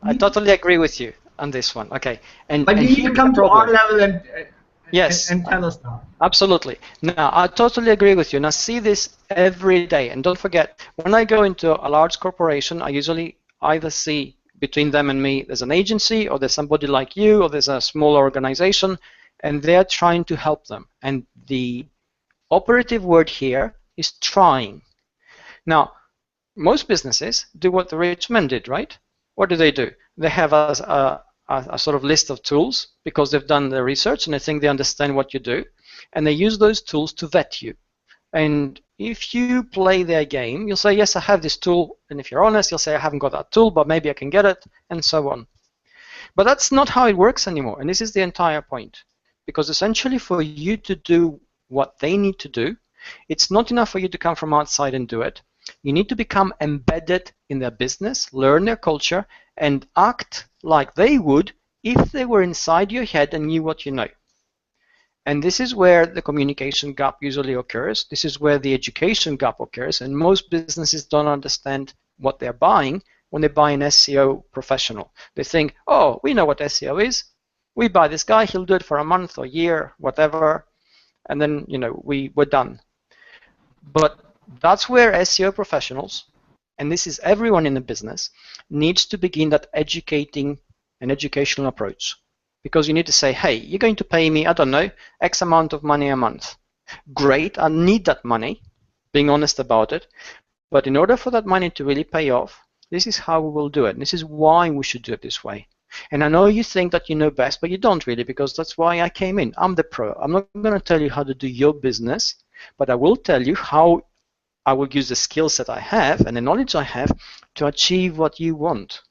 I totally agree with you on this one. Okay. But you need to come to our level and tell us that. Absolutely. Now, I totally agree with you. And I see this every day. And don't forget, when I go into a large corporation, I usually either see between them and me, there's an agency, or there's somebody like you, or there's a small organization. and they are trying to help them. And the operative word here is trying. Now, most businesses do what the rich men did, right? What do? They have a sort of list of tools because they've done the research and they think they understand what you do, and they use those tools to vet you. And if you play their game, you'll say, yes, I have this tool, and if you're honest, you'll say, I haven't got that tool, but maybe I can get it, and so on. But that's not how it works anymore, and this is the entire point. Because essentially for you to do what they need to do, it's not enough for you to come from outside and do it. You need to become embedded in their business, learn their culture, and act like they would if they were inside your head and knew what you know. And this is where the communication gap usually occurs. This is where the education gap occurs, and most businesses don't understand what they're buying when they buy an SEO professional. They think, oh, we know what SEO is. We buy this guy, he'll do it for a month or year, whatever, and then we're done. But that's where SEO professionals, and this is everyone in the business, needs to begin that educational approach. Because you need to say, hey, you're going to pay me, I don't know, X amount of money a month. Great, I need that money, being honest about it. But in order for that money to really pay off, this is how we will do it. This is why we should do it this way. And I know you think that you know best, but you don't really, because that's why I came in. I'm the pro. I'm not going to tell you how to do your business, but I will tell you how I will use the skills that I have and the knowledge I have to achieve what you want.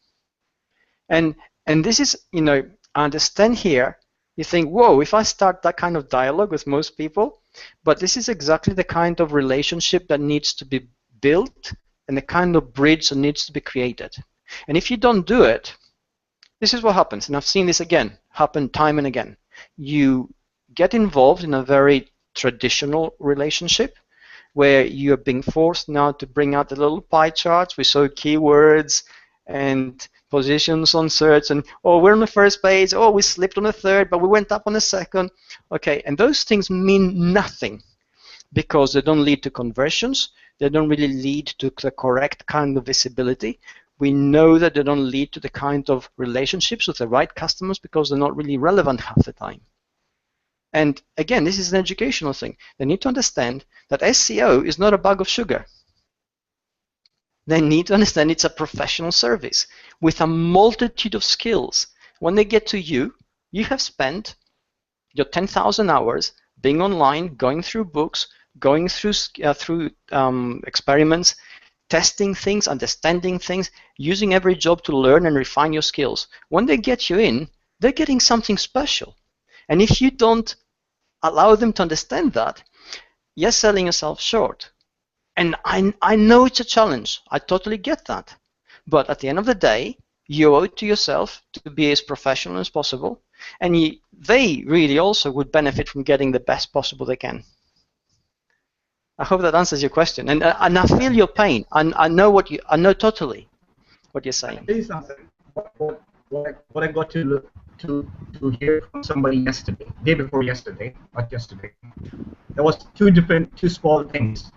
And this is, I understand here, you think, whoa, if I start that kind of dialogue with most people, but this is exactly the kind of relationship that needs to be built and the kind of bridge that needs to be created. And if you don't do it, this is what happens, and I've seen this happen time and again. You get involved in a very traditional relationship where you're being forced now to bring out the little pie charts with so keywords and positions on search, and oh, we're on the first page, oh, we slipped on the third, but we went up on the second. Okay, and those things mean nothing because they don't lead to conversions. They don't really lead to the correct kind of visibility. We know that they don't lead to the kind of relationships with the right customers because they're not really relevant half the time. And again, this is an educational thing. They need to understand that SEO is not a bag of sugar. They need to understand it's a professional service with a multitude of skills. When they get to you, you have spent your 10,000 hours being online, going through books, going through experiments, testing things, understanding things, using every job to learn and refine your skills. When they get you in, they're getting something special. And if you don't allow them to understand that, you're selling yourself short. And I know it's a challenge. I totally get that. But at the end of the day, you owe it to yourself to be as professional as possible. And they really also would benefit from getting the best possible they can. I hope that answers your question. And I feel your pain. I know totally what you're saying. What I got to hear from somebody yesterday, day before yesterday, not yesterday, there was two small things.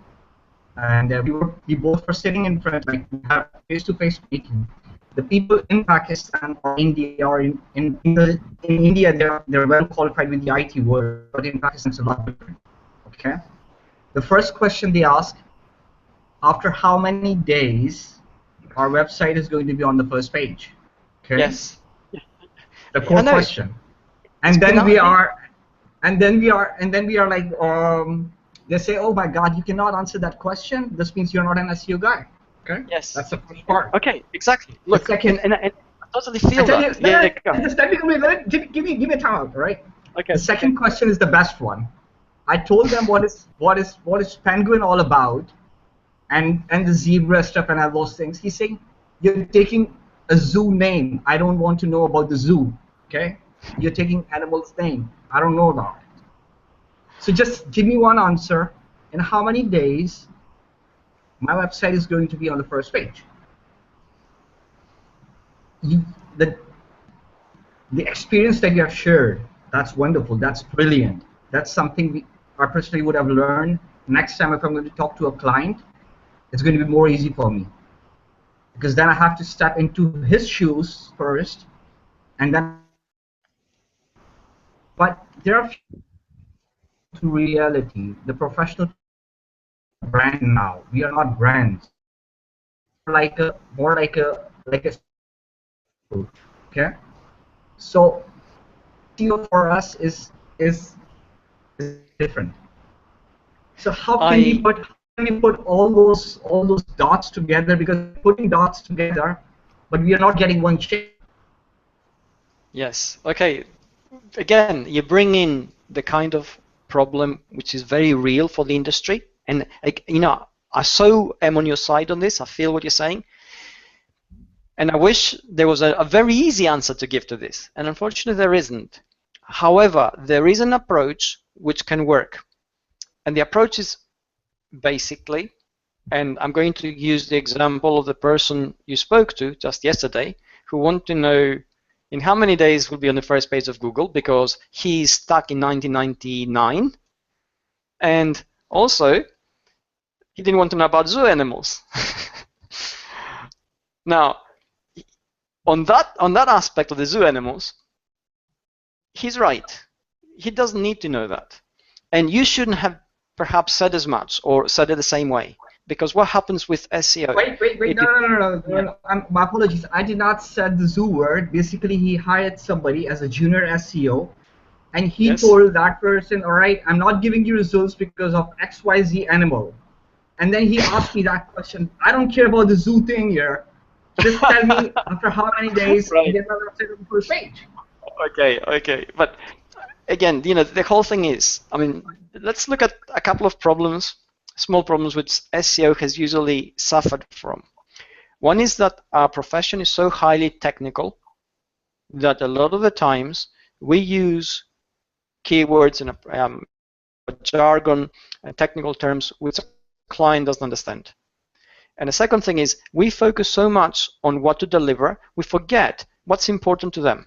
And we both were sitting in front, like we have face-to-face meeting. The people in Pakistan or India or in India, they're well qualified with the IT world, but in Pakistan it's a lot different. Okay. The first question they ask: after how many days our website is going to be on the first page? Okay. Yes. The core question. And then we are like, they say, oh my God, you cannot answer that question. This means you're not an SEO guy. Okay. Yes. That's the first part. Okay. Exactly. Look, and I totally feel that. Give me a time out, right? Okay. The second question is the best one. I told them what is Penguin all about, and the zebra stuff and all those things. He's saying you're taking a zoo name. I don't want to know about the zoo. Okay. You're taking animal's name. I don't know that. So just give me one answer. In how many days my website is going to be on the first page? The experience that you have shared, that's wonderful. That's brilliant. That's something I personally would have learned. Next time if I'm going to talk to a client, it's going to be more easy for me. Because then I have to step into his shoes first, and then But there are to reality, the professional brand now. We are not brands. More like a okay. So SEO for us is different. So how can we put all those dots together? Because we're putting dots together, but we are not getting one shape. Yes. Okay. Again, you bring in the kind of problem which is very real for the industry, and you know, I so am on your side on this. I feel what you're saying, and I wish there was a very easy answer to give to this, and unfortunately there isn't. However, there is an approach which can work, and the approach is basically, and I'm going to use the example of the person you spoke to just yesterday, who want to know in how many days will be on the first page of Google because he's stuck in 1999, and also he didn't want to know about zoo animals. Now, on that aspect of the zoo animals, he's right. He doesn't need to know that, and you shouldn't have perhaps said as much or said it the same way. Because what happens with SEO? Wait, no. My apologies. I did not say the zoo word. Basically, he hired somebody as a junior SEO, and he told that person, all right, I'm not giving you results because of XYZ animal. And then he asked me that question. I don't care about the zoo thing here. Just tell me after how many days you get my website on the first page. Okay. But again, you know, the whole thing is, I mean, let's look at a couple of problems, small problems which SEO has usually suffered from. One is that our profession is so highly technical that a lot of the times we use keywords and jargon and technical terms which a client doesn't understand. And the second thing is we focus so much on what to deliver, we forget what's important to them.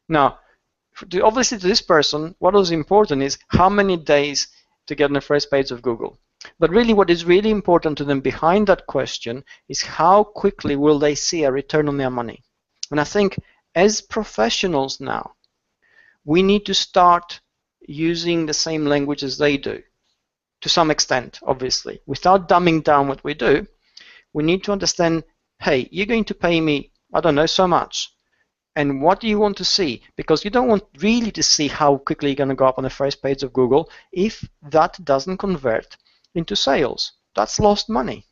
Now, obviously to this person, what was important is how many days to get on the first page of Google. But really what is really important to them behind that question is how quickly will they see a return on their money. And I think as professionals now, we need to start using the same language as they do, to some extent, obviously. Without dumbing down what we do, we need to understand, hey, you're going to pay me, I don't know, so much. And what do you want to see? Because you don't want really to see how quickly you're going to go up on the first page of Google if that doesn't convert into sales. That's lost money.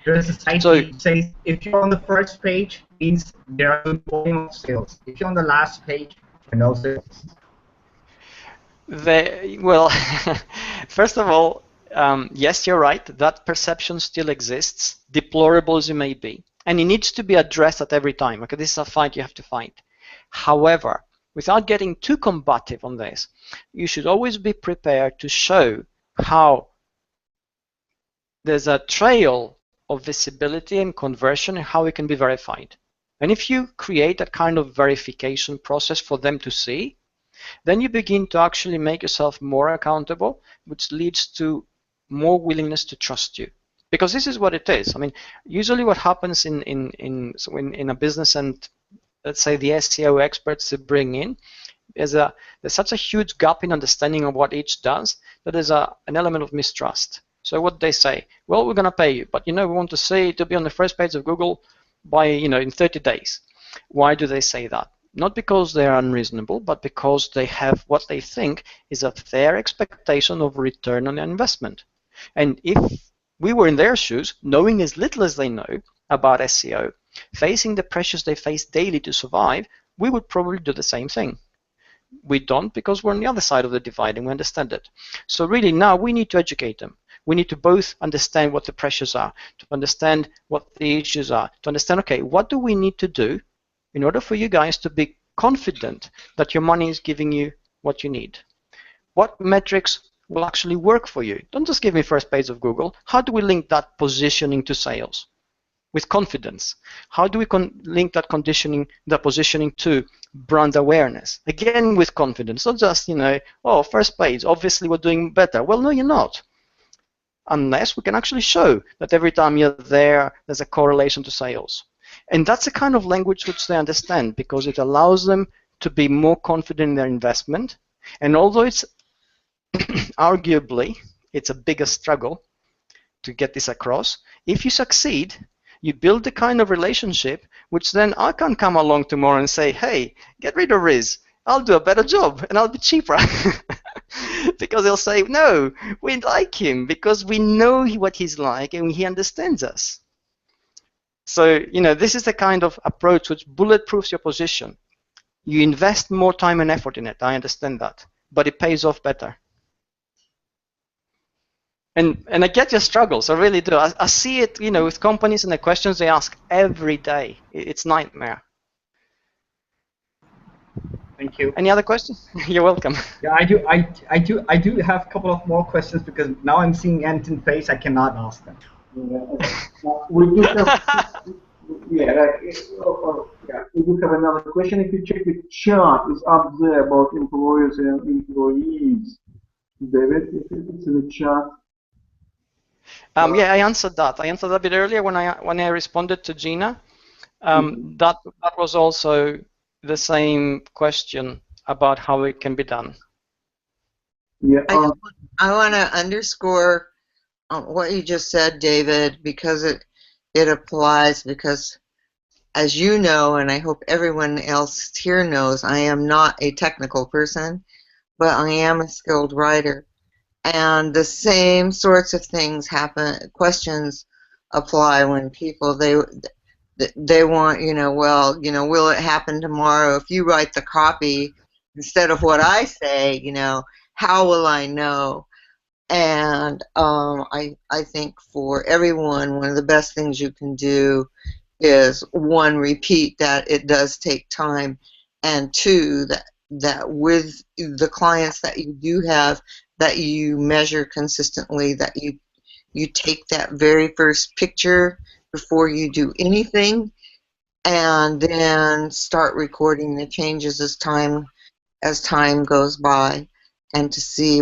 There's a site that says if you're on the first page, means there are good volume of sales. If you're on the last page, there are no sales. Well, first of all, yes, you're right. That perception still exists, deplorable as it may be. And it needs to be addressed at every time. Okay, this is a fight you have to fight. However, without getting too combative on this, you should always be prepared to show how there's a trail of visibility and conversion and how it can be verified. And if you create a kind of verification process for them to see, then you begin to actually make yourself more accountable, which leads to more willingness to trust you. Because this is what it is. I mean, usually what happens in a business, and let's say the SEO experts to bring in, is there's such a huge gap in understanding of what each does that there's an element of mistrust. So what they say, well, we're going to pay you, but we want to see it to be on the first page of Google by in 30 days. Why do they say that? Not because they're unreasonable, but because they have what they think is a fair expectation of return on their investment. And if we were in their shoes, knowing as little as they know about SEO, facing the pressures they face daily to survive, we would probably do the same thing. We don't, because we're on the other side of the divide and we understand it. So really now we need to educate them. We need to both understand what the pressures are, to understand what the issues are, to understand, okay, what do we need to do in order for you guys to be confident that your money is giving you what you need? What metrics will actually work for you? Don't just give me first page of Google. How do we link that positioning to sales with confidence? How do we link that positioning to brand awareness? Again, with confidence, not just, oh, first page, obviously we're doing better. Well, no, you're not. Unless we can actually show that every time you're there, there's a correlation to sales. And that's a kind of language which they understand because it allows them to be more confident in their investment. And although it's arguably it's a bigger struggle to get this across, if you succeed, you build the kind of relationship which then I can come along tomorrow and say, hey, get rid of Riz, I'll do a better job and I'll be cheaper. Because they'll say, no, we like him because we know what he's like and he understands us. So, this is the kind of approach which bulletproofs your position. You invest more time and effort in it, I understand that, but it pays off better. And I get your struggles, I really do. I see it, with companies and the questions they ask every day. It's a nightmare. Thank you. Any other questions? You're welcome. Yeah, I do have a couple of more questions because now I'm seeing Anton's face. I cannot ask them. We do have, we do have another question. If you check the chart, is up there about employers and employees. David, if it's in the chart. Yeah, I answered that. I answered that a bit earlier when I responded to Gina. That was also the same question about how it can be done. Yeah. I want to underscore what you just said, David, because it applies. Because, as you know, and I hope everyone else here knows, I am not a technical person, but I am a skilled writer. And the same sorts of things happen. Questions apply when people they want, will it happen tomorrow? If you write the copy instead of what I say, how will I know? And I think for everyone, one of the best things you can do is, one, repeat that it does take time, and two, that with the clients that you do have, that you measure consistently, that you take that very first picture before you do anything, and then start recording the changes as time goes by, and to see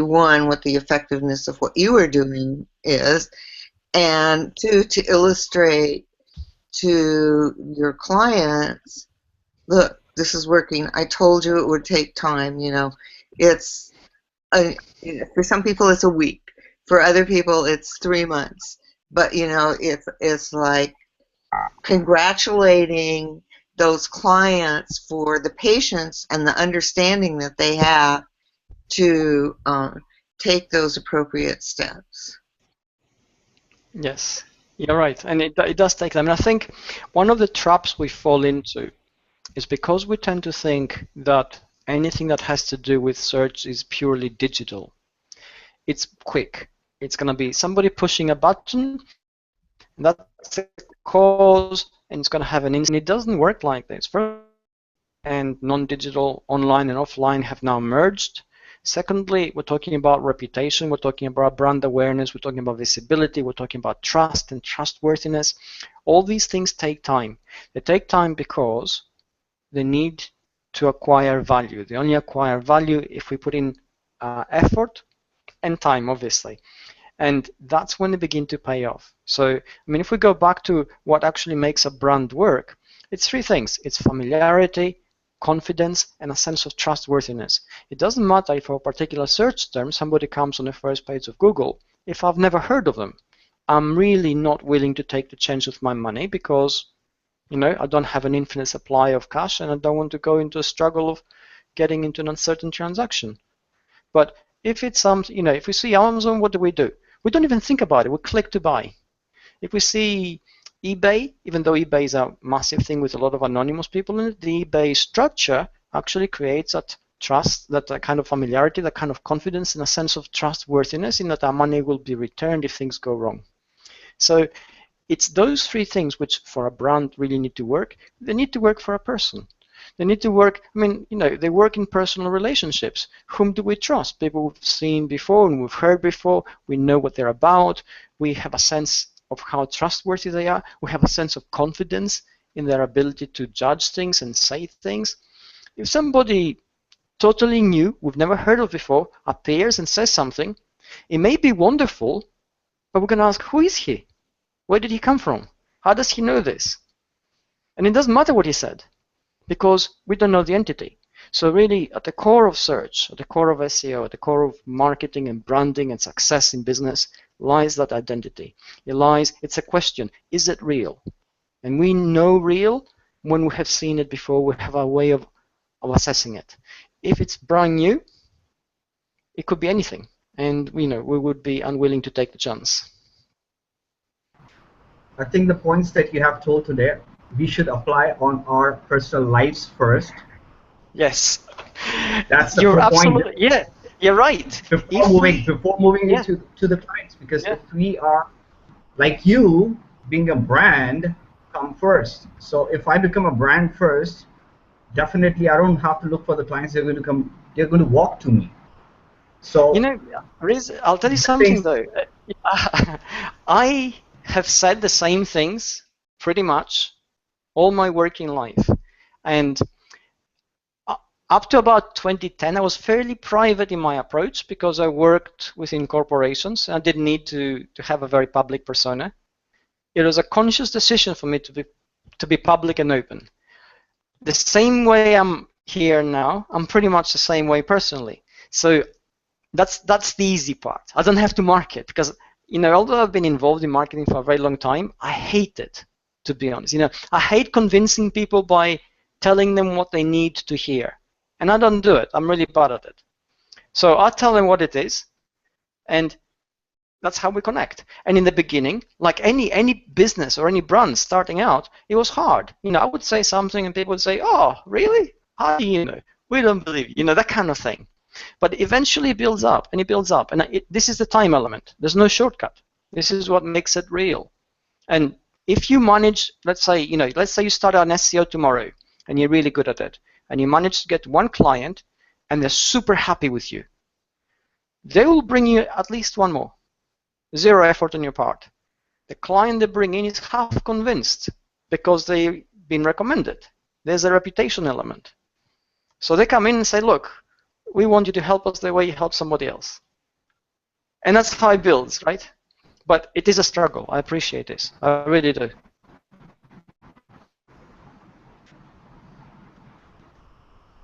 one, what the effectiveness of what you are doing is, and two, to illustrate to your clients, look, this is working. I told you it would take time. It's for some people it's a week. For other people it's 3 months. But it's like congratulating those clients for the patience and the understanding that they have to take those appropriate steps. Yes, you're right, and it does take time. And I think one of the traps we fall into is because we tend to think that anything that has to do with search is purely digital. It's quick. It's going to be somebody pushing a button, and that's a cause, and it's going to have an instant. It doesn't work like this. First, and non-digital, online and offline, have now merged. Secondly, we're talking about reputation, we're talking about brand awareness, we're talking about visibility, we're talking about trust and trustworthiness. All these things take time. They take time because they need to acquire value. They only acquire value if we put in effort and time, obviously. And that's when they begin to pay off. So, if we go back to what actually makes a brand work, it's 3 things. It's familiarity, confidence, and a sense of trustworthiness. It doesn't matter if for a particular search term somebody comes on the first page of Google. If I've never heard of them, I'm really not willing to take the chance with my money because I don't have an infinite supply of cash and I don't want to go into a struggle of getting into an uncertain transaction. But if it's if we see Amazon, what do? We don't even think about it. We click to buy. If we see eBay, even though eBay is a massive thing with a lot of anonymous people in it, the eBay structure actually creates that trust, that kind of familiarity, that kind of confidence, and a sense of trustworthiness in that our money will be returned if things go wrong. So it's those 3 things which for a brand really need to work. They need to work for a person. They need to work, they work in personal relationships. Whom do we trust? People we've seen before and we've heard before. We know what they're about. We have a sense of how trustworthy they are. We have a sense of confidence in their ability to judge things and say things. If somebody totally new, we've never heard of before, appears and says something, it may be wonderful, but we're going to ask, who is he? Where did he come from? How does he know this? And it doesn't matter what he said. because we don't know the entity. So really, at the core of search, at the core of SEO, at the core of marketing and branding and success in business lies that identity. It's a question, is it real? And we know real when we have seen it before. We have a way of assessing it. If it's brand new, it could be anything, and we would be unwilling to take the chance. I think the points that you have told today, we should apply on our personal lives first. Yes, that's the you're point. Absolutely, yeah, you're right. Before moving into the clients, because if we are like you being a brand, come first. So if I become a brand first, definitely I don't have to look for the clients. They're going to come. They're going to walk to me. So Riz, I'll tell you something though. I have said the same things pretty much all my working life, and up to about 2010, I was fairly private in my approach because I worked within corporations. I didn't need to have a very public persona. It was a conscious decision for me to be public and open. The same way I'm here now, I'm pretty much the same way personally. So that's the easy part. I don't have to market because, although I've been involved in marketing for a very long time, I hate it, to be honest. I hate convincing people by telling them what they need to hear. And I don't do it. I'm really bad at it. So I tell them what it is, and that's how we connect. And in the beginning, like any business or any brand starting out, it was hard. I would say something and people would say, "Oh, really? How do you know? We don't believe you." That kind of thing. But eventually it builds up and it builds up. And this is the time element. There's no shortcut. This is what makes it real. And if you manage, let's say you start an SEO tomorrow and you're really good at it, and you manage to get one client and they're super happy with you, they will bring you at least one more. Zero effort on your part. The client they bring in is half convinced because they've been recommended. There's a reputation element. So they come in and say, "Look, we want you to help us the way you help somebody else." And that's how it builds, right? But it is a struggle. I appreciate this. I really do.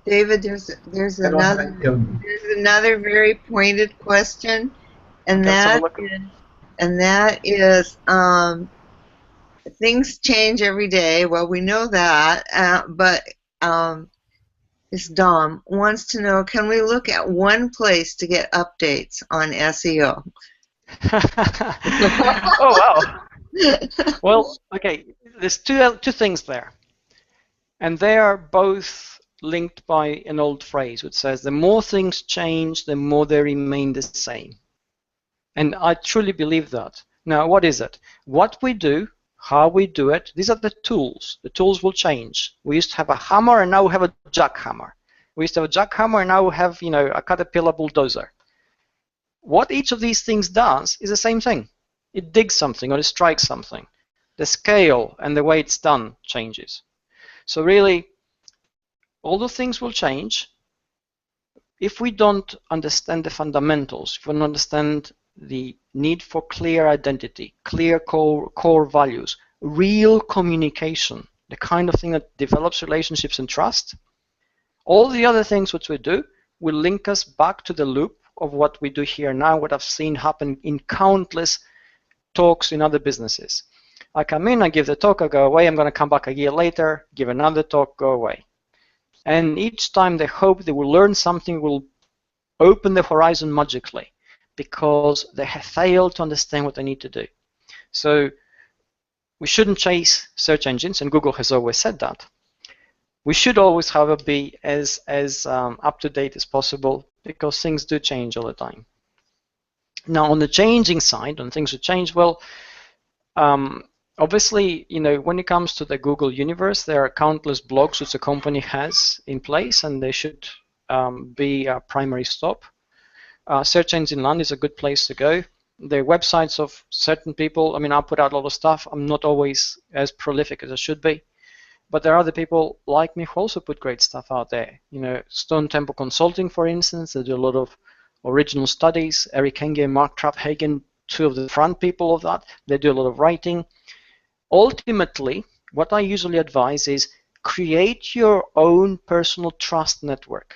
David, there's another very pointed question, and that is things change every day. Well, we know that, but this Dom wants to know: can we look at one place to get updates on SEO? Oh wow! Well, okay. There's two things there, and they are both linked by an old phrase which says the more things change, the more they remain the same. And I truly believe that. Now, what is it? What we do, how we do it, these are the tools. The tools will change. We used to have a hammer and now we have a jackhammer. We used to have a jackhammer and now we have, a Caterpillar bulldozer. What each of these things does is the same thing. It digs something or it strikes something. The scale and the way it's done changes. So really, although things will change, if we don't understand the fundamentals, if we don't understand the need for clear identity, clear core values, real communication, the kind of thing that develops relationships and trust, all the other things which we do will link us back to the loop of what we do here now, what I've seen happen in countless talks in other businesses. I come in, I give the talk, I go away, I'm going to come back a year later, give another talk, go away. And each time they hope they will learn something, will open the horizon magically, because they have failed to understand what they need to do. So we shouldn't chase search engines, and Google has always said that. We should always, however, be as up-to-date as possible, because things do change all the time. Now, on the changing side, on things that change, well, obviously, when it comes to the Google universe, there are countless blogs which a company has in place, and they should be a primary stop. Search Engine Land is a good place to go. The websites of certain people, I put out a lot of stuff. I'm not always as prolific as I should be. But there are other people like me who also put great stuff out there. Stone Temple Consulting, for instance, they do a lot of original studies. Eric Henge and Mark Traphagen, two of the front people of that, they do a lot of writing. Ultimately, what I usually advise is create your own personal trust network.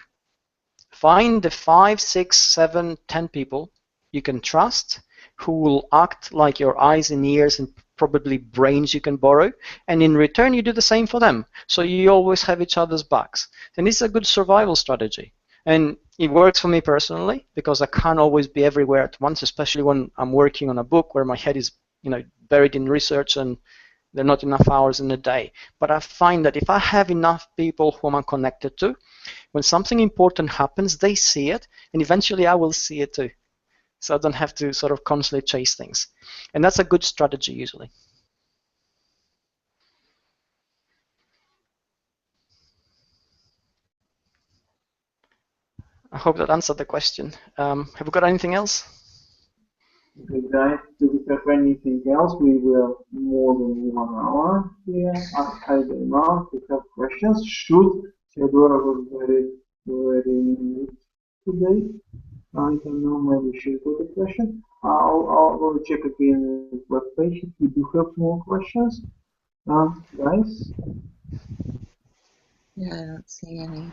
Find the 5, 6, 7, 10 people you can trust, who will act like your eyes and ears and probably brains you can borrow, and in return you do the same for them. So you always have each other's backs. And it's a good survival strategy. And it works for me personally because I can't always be everywhere at once, especially when I'm working on a book where my head is, buried in research and there are not enough hours in a day. But I find that if I have enough people whom I'm connected to, when something important happens, they see it, and eventually I will see it too. So I don't have to sort of constantly chase things. And that's a good strategy usually. I hope that answered the question. Have we got anything else? Okay, guys, do we have anything else? We were more than 1 hour here. I don't know if you have questions. Theodora was very neat today. I don't know, maybe she got a question. I'll check again the web page if you do have more questions. Guys? Yeah, I don't see any.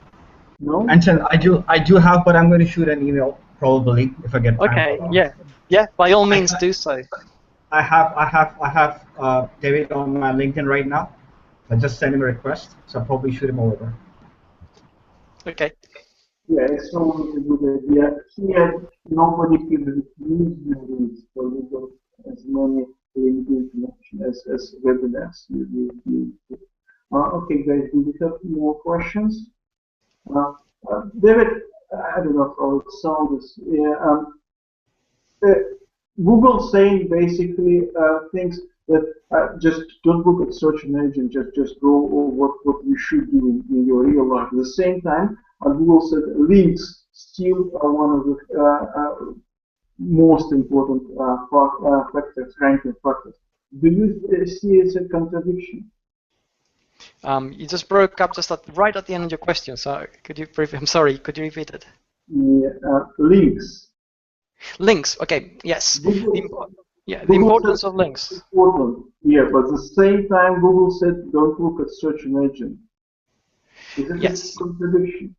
No? Anton, I do have, but I'm going to shoot an email probably if I get time. Okay, yeah, by all means do so. I have David on my LinkedIn right now. I just sent him a request, so I'll probably shoot him over. Okay. Yeah, it's always a good idea. Here, nobody can refuse the links, so we got as many LinkedIn connections as webinars. Okay, guys, do we have more questions? David, I don't know how it sounds. Yeah, Google saying basically things that just don't look at search engine, just go over what you should do in your real life. At the same time, Google said links still are one of the most important factors, ranking factors. Do you see it as a contradiction? You just broke up just right at the end of your question. So I'm sorry, could you repeat it? Yeah, links. Links. Okay. Yes. Google, the importance of links. Important. Yeah, but at the same time, Google said don't look at search engine. Is it a contradiction?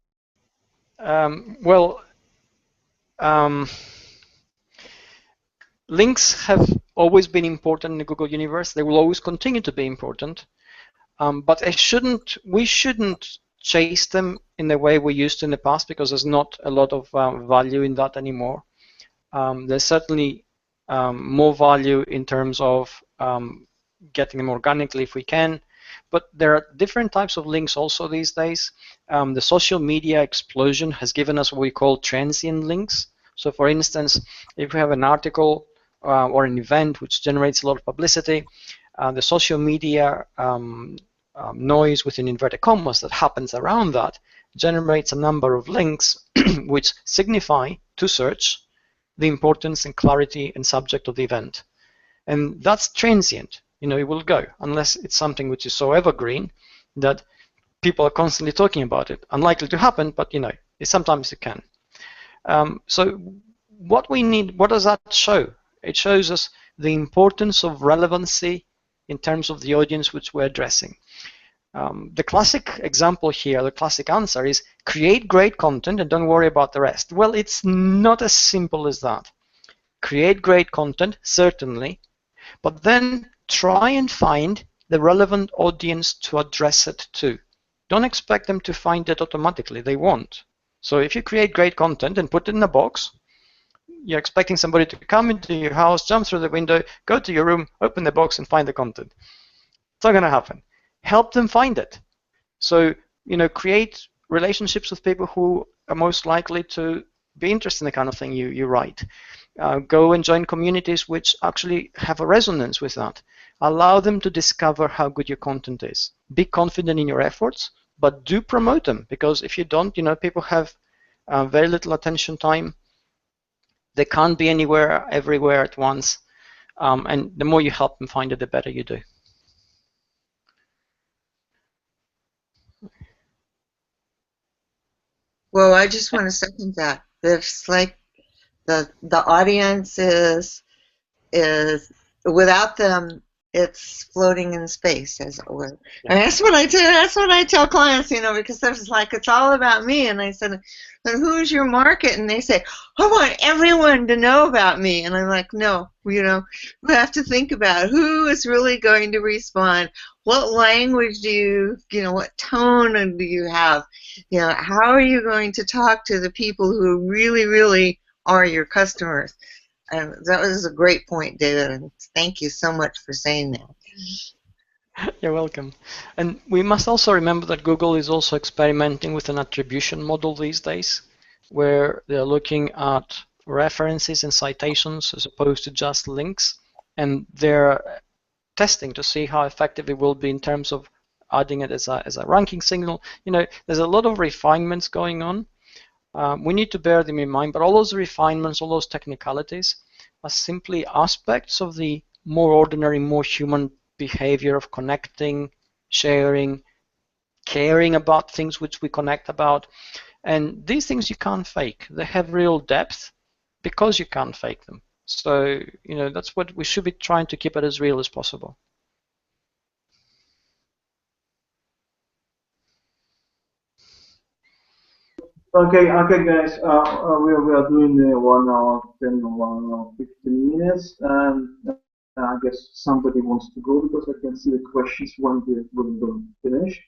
Links have always been important in the Google universe. They will always continue to be important. But we shouldn't chase them in the way we used to in the past, because there's not a lot of value in that anymore. There's certainly more value in terms of getting them organically if we can, but there are different types of links also these days. The social media explosion has given us what we call transient links. So for instance, if we have an article or an event which generates a lot of publicity, the social media noise within inverted commas that happens around that generates a number of links which signify to search the importance and clarity and subject of the event. And that's transient. It will go unless it's something which is so evergreen that people are constantly talking about it. Unlikely to happen, but sometimes it can. So what we need, what does that show? It shows us the importance of relevancy in terms of the audience which we're addressing. The classic example here, the classic answer is create great content and don't worry about the rest. Well, it's not as simple as that. Create great content, certainly, but then try and find the relevant audience to address it to. Don't expect them to find it automatically. They won't. So if you create great content and put it in a box, you're expecting somebody to come into your house, jump through the window, go to your room, open the box and find the content. It's not going to happen. Help them find it. So, create relationships with people who are most likely to be interested in the kind of thing you write. Go and join communities which actually have a resonance with that. Allow them to discover how good your content is. Be confident in your efforts, but do promote them, because if you don't, people have very little attention time. They can't be anywhere, everywhere at once. And the more you help them find it, the better you do. Well, I just want to second that. It's like the audience is without them it's floating in space, as it were. Yeah. And that's what I tell. That's what I tell clients, you know, because they're just like, it's all about me. And I said, "But who's your market?" And they say, "I want everyone to know about me." And I'm like, "No, you know, we have to think about who is really going to respond. What language do you know, what tone do you have? You know, how are you going to talk to the people who really, really are your customers?" And that was a great point, David, and thank you so much for saying that. You're welcome. And we must also remember that Google is also experimenting with an attribution model these days, where they're looking at references and citations as opposed to just links, and they're testing to see how effective it will be in terms of adding it as a ranking signal. You know, there's a lot of refinements going on. We need to bear them in mind, but all those refinements, all those technicalities are simply aspects of the more ordinary, more human behavior of connecting, sharing, caring about things which we connect about. And these things you can't fake. They have real depth because you can't fake them. So, you know, that's what we should be trying to keep it as real as possible. Okay, guys. We are doing 1 hour 10 or 1 hour 15 minutes, and I guess somebody wants to go because I can see the questions when we finish.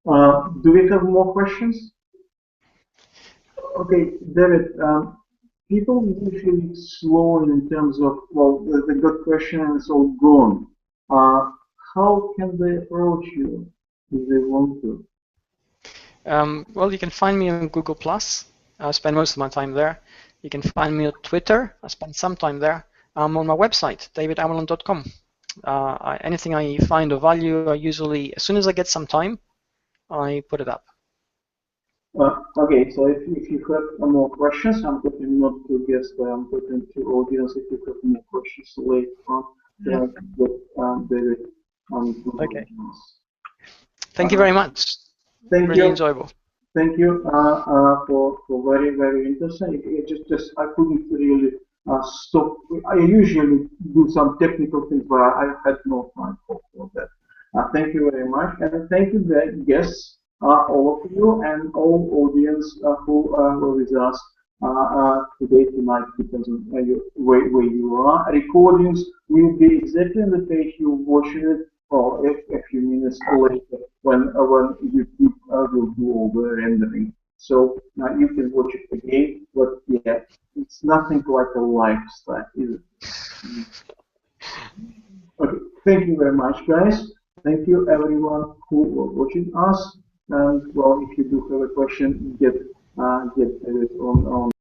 Do we have more questions? Okay, David. People usually slow in terms of, well, the good question and it's all gone. How can they approach you if they want to? Well, you can find me on Google+. I spend most of my time there. You can find me on Twitter. I spend some time there. I'm on my website, davidamerland.com. Anything I find of value, I usually, as soon as I get some time, I put it up. Okay, so if you have more questions, I'm talking not to guests, I'm talking to audience. If you have more questions later on, David. Okay. Thank you very much. Thank really you. Enjoyable. Thank you for very, very interesting. Just I couldn't really stop. I usually do some technical things, but I had no time for that. Thank you very much, and thank you, the guests, all of you, and all audience who were with us today, tonight, because of where you are. Recordings will be exactly on the page you're watching it, or a few minutes later when YouTube will do all the rendering. So you can watch it again, but yeah, it's nothing like a lifestyle, is it? Okay, thank you very much, guys. Thank you, everyone who was watching us. And well, if you do have a question, get it on